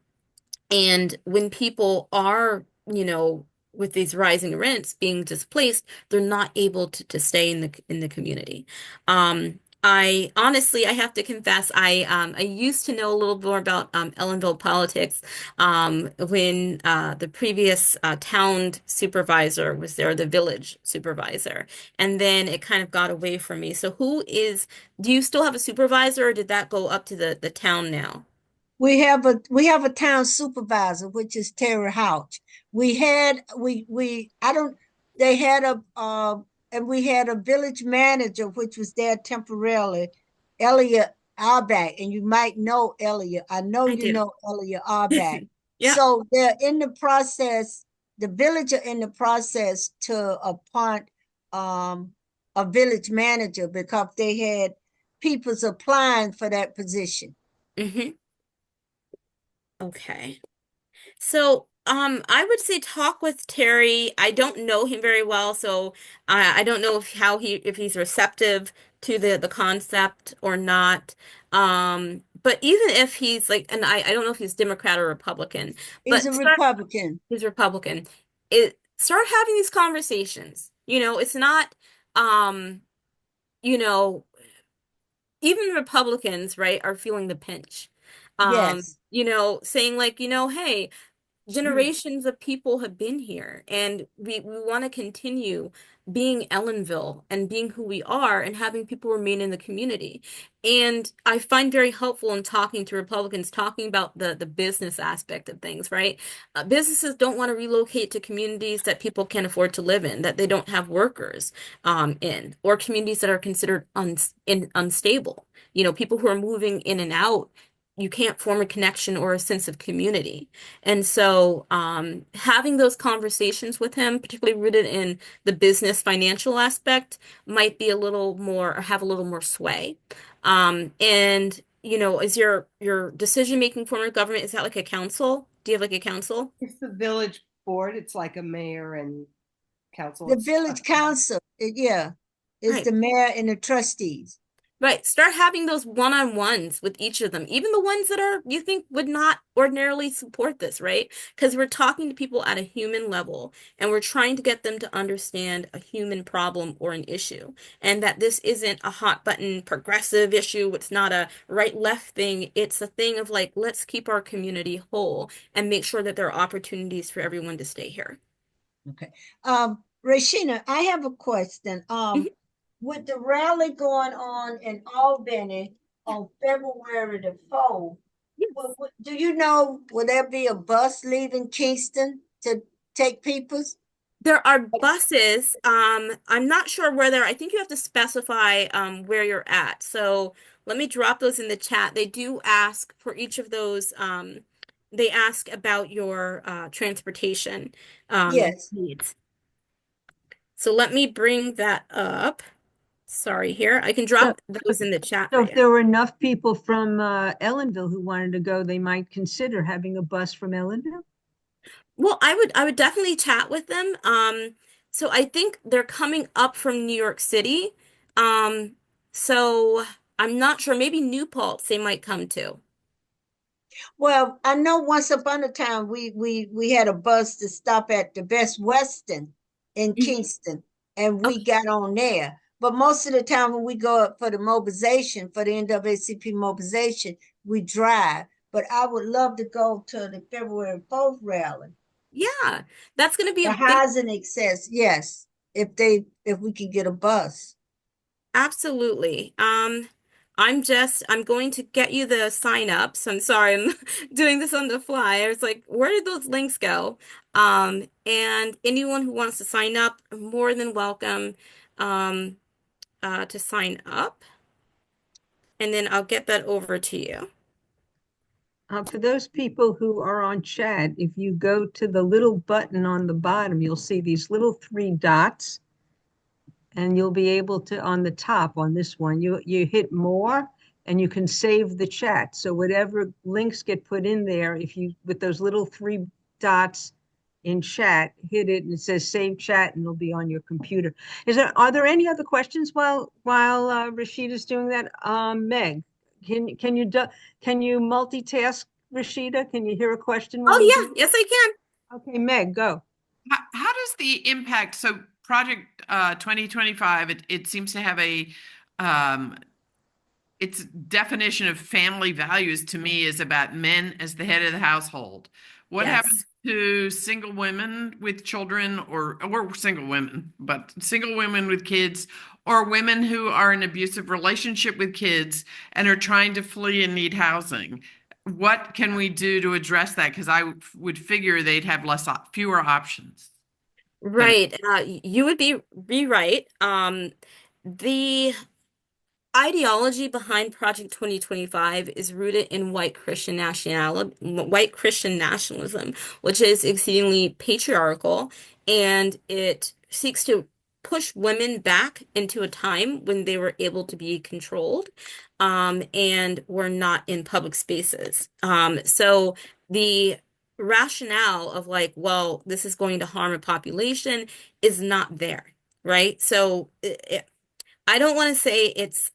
and when people are, with these rising rents being displaced, they're not able to stay in the community. I honestly, I have to confess, I used to know a little more about Ellenville politics when the previous town supervisor was there, the village supervisor, and then it kind of got away from me. So do you still have a supervisor, or did that go up to the town now? We have a town supervisor, which is Terry Houch. We I don't they had a and we had a village manager which was there temporarily, Elliot Arbeck, and you might know Elliot. I know I you do. know Elliot Arbeck. Yeah. So they're in the process, the village are in the process to appoint a village manager because they had people's applying for that position. Hmm. Okay. So, I would say talk with Terry. I don't know him very well, so I don't know if he's receptive to the concept or not. But even if he's like, and I don't know if he's Democrat or Republican, He's a but start Republican. he's Republican. Start having these conversations. It's not, um, you know, even Republicans, right, are feeling the pinch. Yes. Saying like, hey, generations of people have been here, and we want to continue being Ellenville and being who we are and having people remain in the community. And I find very helpful in talking to Republicans, talking about the business aspect of things, right? Businesses don't want to relocate to communities that people can't afford to live in, that they don't have workers in, or communities that are considered unstable. People who are moving in and out, you can't form a connection or a sense of community. And so, having those conversations with him, particularly rooted in the business financial aspect, might be a little more, or have a little more sway. Is your decision-making form of government, is that like a council? Do you have like a council? It's the village board. It's like a mayor and council. The village council, yeah, is Right. the mayor and the trustees. Right. Start having those one-on-ones with each of them, even the ones that you think would not ordinarily support this, right? Because we're talking to people at a human level and we're trying to get them to understand a human problem or an issue, and that this isn't a hot button progressive issue. It's not a right-left thing. It's a thing of like, let's keep our community whole and make sure that there are opportunities for everyone to stay here. Okay. Rashina, I have a question. Mhm. With the rally going on in Albany on February the 4th, Yes. do you know, will there be a bus leaving Kingston to take people? There are buses. I'm not sure where they're. I think you have to specify where you're at. So let me drop those in the chat. They do ask for each of those. They ask about your transportation Yes. needs. So let me bring that up. Sorry, here. I can So, drop those in the chat so for if you. there were enough people from Ellenville who wanted to go, they might consider having a bus from Ellenville. Well, I would definitely chat with them. So I think they're coming up from New York City. Um, so I'm not sure. Maybe New Paltz they might come to. Well, I know once upon a time we had a bus to stop at the Best Western in Mhm. Kingston, and we Okay. got on there. But most of the time when we go up for the mobilization, for the NAACP mobilization, we drive. But I would love to go to the February 4th rally. Yeah, that's going to be The a big. housing excess, yes, if we can get a bus. Absolutely. I'm going to get you the sign ups. I'm sorry, I'm doing this on the fly. I was like, where did those links go? And anyone who wants to sign up, more than welcome, um, to sign up. And then I'll get that over to you. For those people who are on chat, if you go to the little button on the bottom, you'll see these little three dots, and you'll be able to, on the top on this one, you hit more and you can save the chat. So whatever links get put in there, if you, with those little three dots in chat, hit it and it says save chat and it'll be on your computer. Are there any other questions while Rashida's doing that? Meg, can you multitask, Rashida? Can you hear a question while Oh you yeah, do yes I can. that? Okay, Meg, go. How does the impact, so Project 2025, it seems to have um, its definition of family values to me is about men as the head of the household. What happens Yes. to single women with children or single women, but single women with kids or women who are in an abusive relationship with kids and are trying to flee and need housing? What can we do to address that? Because I would figure they'd have fewer options than. Right. You would be right. The ideology behind Project 2025 is rooted in white Christian nationalism, which is exceedingly patriarchal, and it seeks to push women back into a time when they were able to be controlled, and were not in public spaces. So the rationale of like, well, this is going to harm a population is not there, right? So I don't want to say it's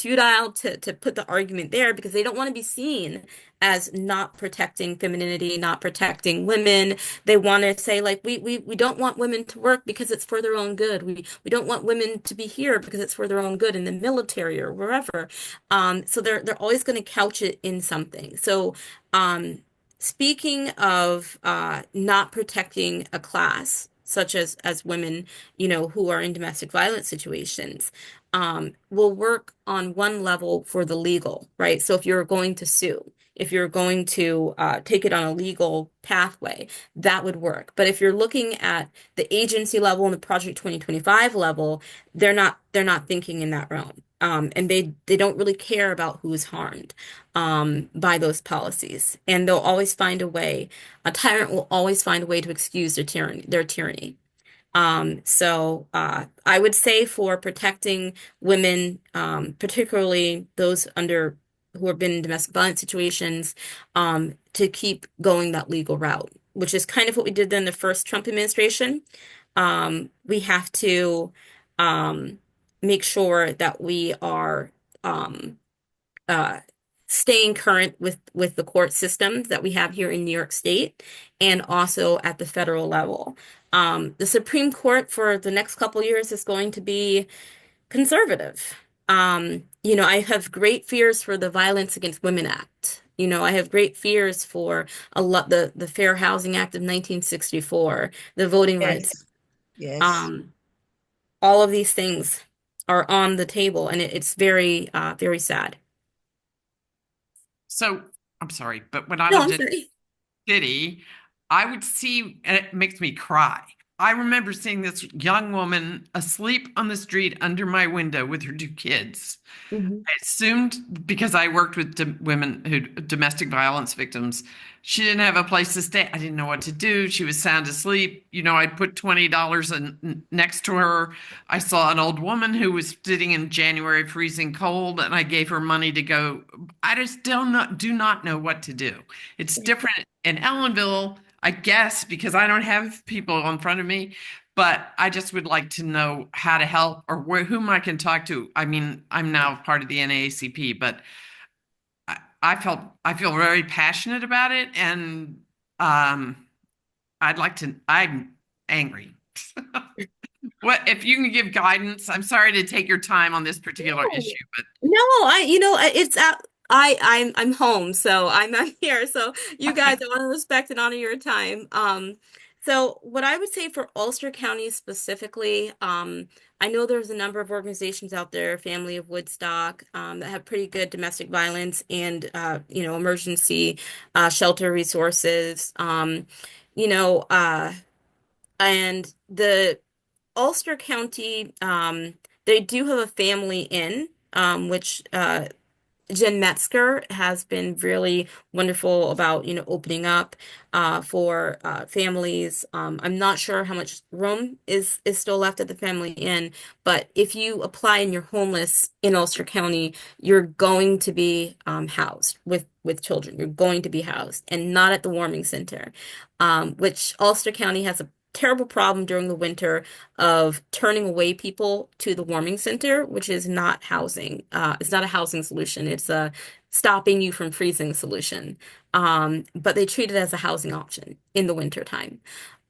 futile to put the argument there because they don't want to be seen as not protecting femininity, not protecting women. They want to say like we don't want women to work because it's for their own good. We don't want women to be here because it's for their own good in the military or wherever. So they're always going to couch it in something. So speaking of not protecting a class such as women, who are in domestic violence situations, will work on one level for the legal, right? So if you're going to sue, if you're going to take it on a legal pathway, that would work. But if you're looking at the agency level and the Project 2025 level, they're not thinking in that realm. And they don't really care about who's harmed by those policies. And they'll always find a way, a tyrant will always find a way to excuse their tyranny. So I would say for protecting women, particularly those who have been in domestic violence situations, to keep going that legal route, which is kind of what we did in the first Trump administration. We have to um, make sure that we are um, uh, staying current with the court systems that we have here in New York State and also at the federal level. The Supreme Court for the next couple years is going to be conservative. I have great fears for the Violence Against Women Act. I have great fears for a lot the Fair Housing Act of 1964, the Voting Rights. Yes, yes. Um, all of these things are on the table, and it's very, very sad. So I'm sorry, but when I No, lived I'm in sorry. the city, I would see, and it makes me cry. I remember seeing this young woman asleep on the street under my window with her two kids. Mhm. I assumed because I worked with women who domestic violence victims, she didn't have a place to stay. I didn't know what to do. She was sound asleep. I'd put $20 next to her. I saw an old woman who was sitting in January freezing cold, and I gave her money to go. I just do not know what to do. It's different in Ellenville, I guess, because I don't have people in front of me. but I just would like to know how to help or whom I can talk to. I mean, I'm now part of the NAACP, but I feel very passionate about it, and I'm angry. What if you can give guidance? I'm sorry to take your time on this particular No, issue, but no, it's I'm home, so I'm here. So you guys, I want to respect and honor your time. So what I would say for Ulster County specifically, I know there's a number of organizations out there, Family of Woodstock, that have pretty good domestic violence and emergency shelter resources. You know, and the Ulster County, they do have a family inn, which Jen Metzger has been really wonderful about, opening up for families. I'm not sure how much room is still left at the Family Inn, but if you apply and you're homeless in Ulster County, you're going to be housed with children. You're going to be housed and not at the warming center, which Ulster County has a terrible problem during the winter of turning away people to the warming center, which is not housing. It's not a housing solution. It's a stopping you from freezing solution. But they treat it as a housing option in the winter time.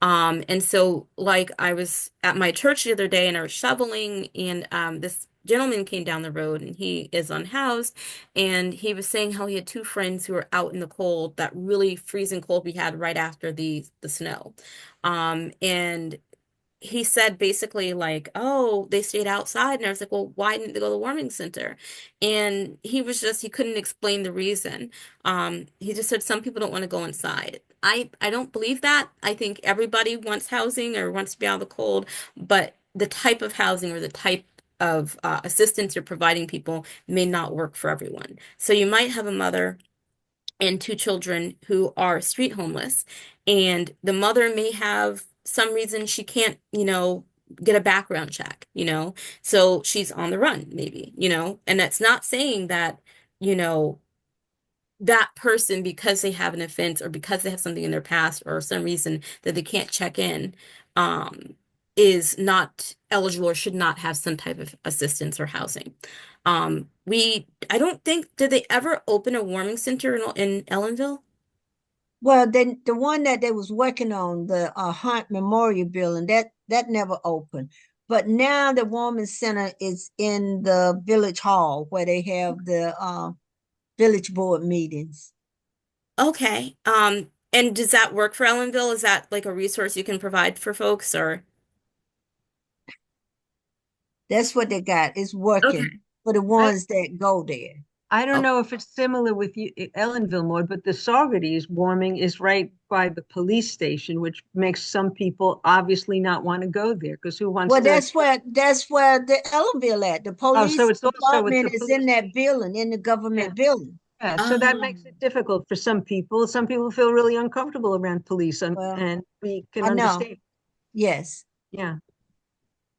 And so, like, I was at my church the other day and I was shoveling, and this gentleman came down the road and he is unhoused. And he was saying how he had two friends who were out in the cold, that really freezing cold we had right after the snow. And he said basically like, oh, they stayed outside. And I was like, well, why didn't they go to the warming center? And he couldn't explain the reason. He just said some people don't want to go inside. I don't believe that. I think everybody wants housing or wants to be out of the cold, but the type of housing or the type of assistance you're providing people may not work for everyone. So you might have a mother and two children who are street homeless, and the mother may have some reason she can't, get a background check, so she's on the run, maybe, and that's not saying that, you know, that person, because they have an offense or because they have something in their past or some reason that they can't check in, um, is not eligible or should not have some type of assistance or housing. I don't think, did they ever open a warming center in Ellenville? Well, then the one that they was working on, the Hunt Memorial Building, that never opened. But now the Women's Center is in the Village Hall where they have the village board meetings. Okay. And does that work for Ellenville? Is that like a resource you can provide for folks or? That's what they got. It's Okay. working for the I, ones that go there. I don't Oh, know if it's similar with you, Ellenville more, but the Saugerties warming is right by the police station, which makes some people obviously not want to go there because who wants Well, to? that's where the Ellenville at. The Oh, so police it's also with department the is in police. that building, in the Yeah. government building. Yeah, so that makes um, it difficult for some people. Some people feel really uncomfortable around police, Well, and we can I know. understand. Yes. Yeah.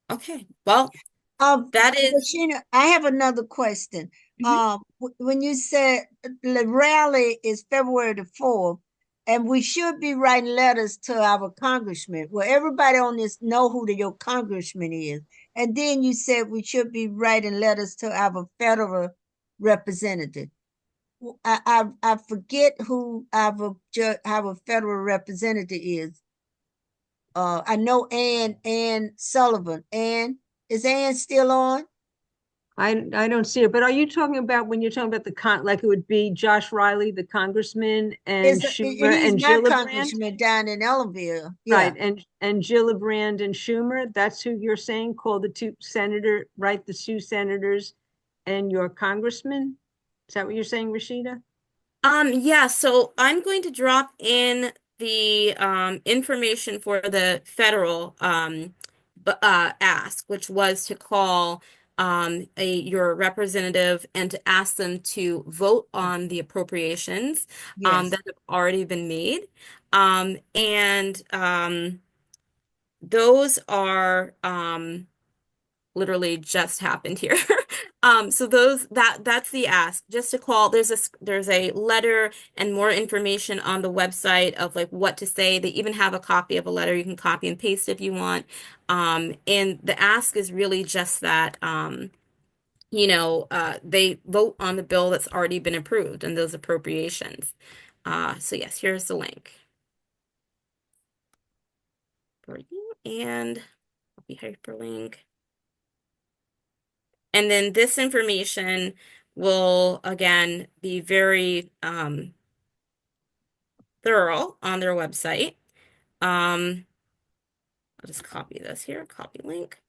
okay. Well, Um, that is, Rashida, I have another question. mhm. When you said the rally is February the 4th, and we should be writing letters to our congressman. Well, everybody on this know who your congressman is. And then you said we should be writing letters to our federal representative. I forget who our federal representative is. I know Ann Sullivan. Is Ann still on? I don't see it, but are you talking about when you're talking about like it would be Josh Riley, the congressman, and Schumer He's and my Gillibrand? congressman down in Ellenville. Right, Yeah. and Gillibrand and Schumer, that's who you're saying, call the the two senators and your congressman? Is that what you're saying, Rashida? Yeah, so I'm going to drop in the information for the federal ask, which was to call your representative and to ask them to vote on the appropriations Yes. that have already been made. And those are literally just happened here. So that's the ask. Just to call, there's a letter and more information on the website of like what to say. They even have a copy of a letter you can copy and paste if you want. And the ask is really just that they vote on the bill that's already been approved and those appropriations. So yes, here's the link for you and copy hyperlink. And then this information will again be very thorough on their website. I'll just copy this here, copy link.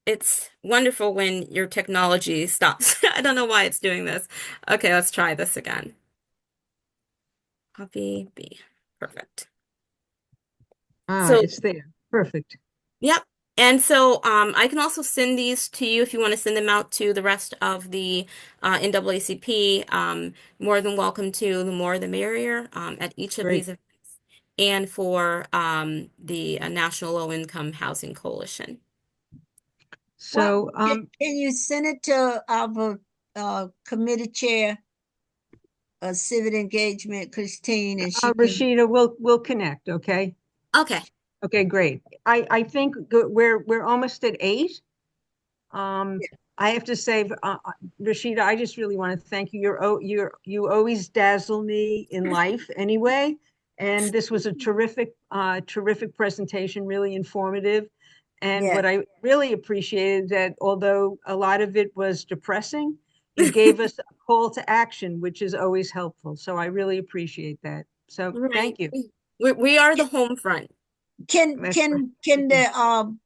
It's wonderful when your technology stops. I don't know why it's doing this. Okay, let's try this again. Copy B. Perfect. So It's there. Perfect. yep. And so I can also send these to you if you want to send them out to the rest of the NAACP. More than welcome to, the more the merrier at each of these Great. events. And for the National Low Income Housing Coalition. So, Can you send it to our committee chair, civic engagement, Christine, and she can, Rashida, we'll connect, okay? Okay. Okay, great. I think we're almost at 8. I have to say, Rashida, I just really want to thank you. You always dazzle me in life anyway. And this was a terrific presentation, really informative. And yes. what I really appreciated that although a lot of it was depressing, you gave us a call to action, which is always helpful. So I really appreciate that. So Right. thank you. We are the home front. Can the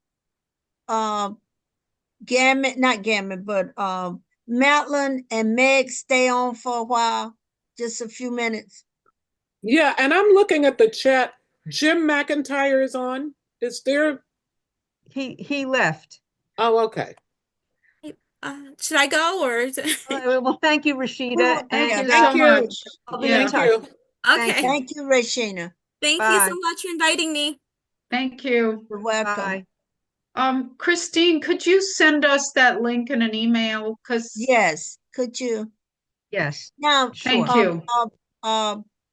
Madeline and Meg stay on for a while? Just a few minutes. Yeah, and I'm looking at the chat. Jim McIntyre is on. Is there? He left. Oh, okay. Should I go or? Well, thank you, Rashida. Well, thank and you Thank so you. much. I'll be in Thank touch. you. Okay. Thank you, Rashina. Thank you so Bye. much for inviting me. Thank you. You're welcome. Bye. Christine, could you send us that link in an email? Because Yes, could you? Yes. Now, Sure. thank you.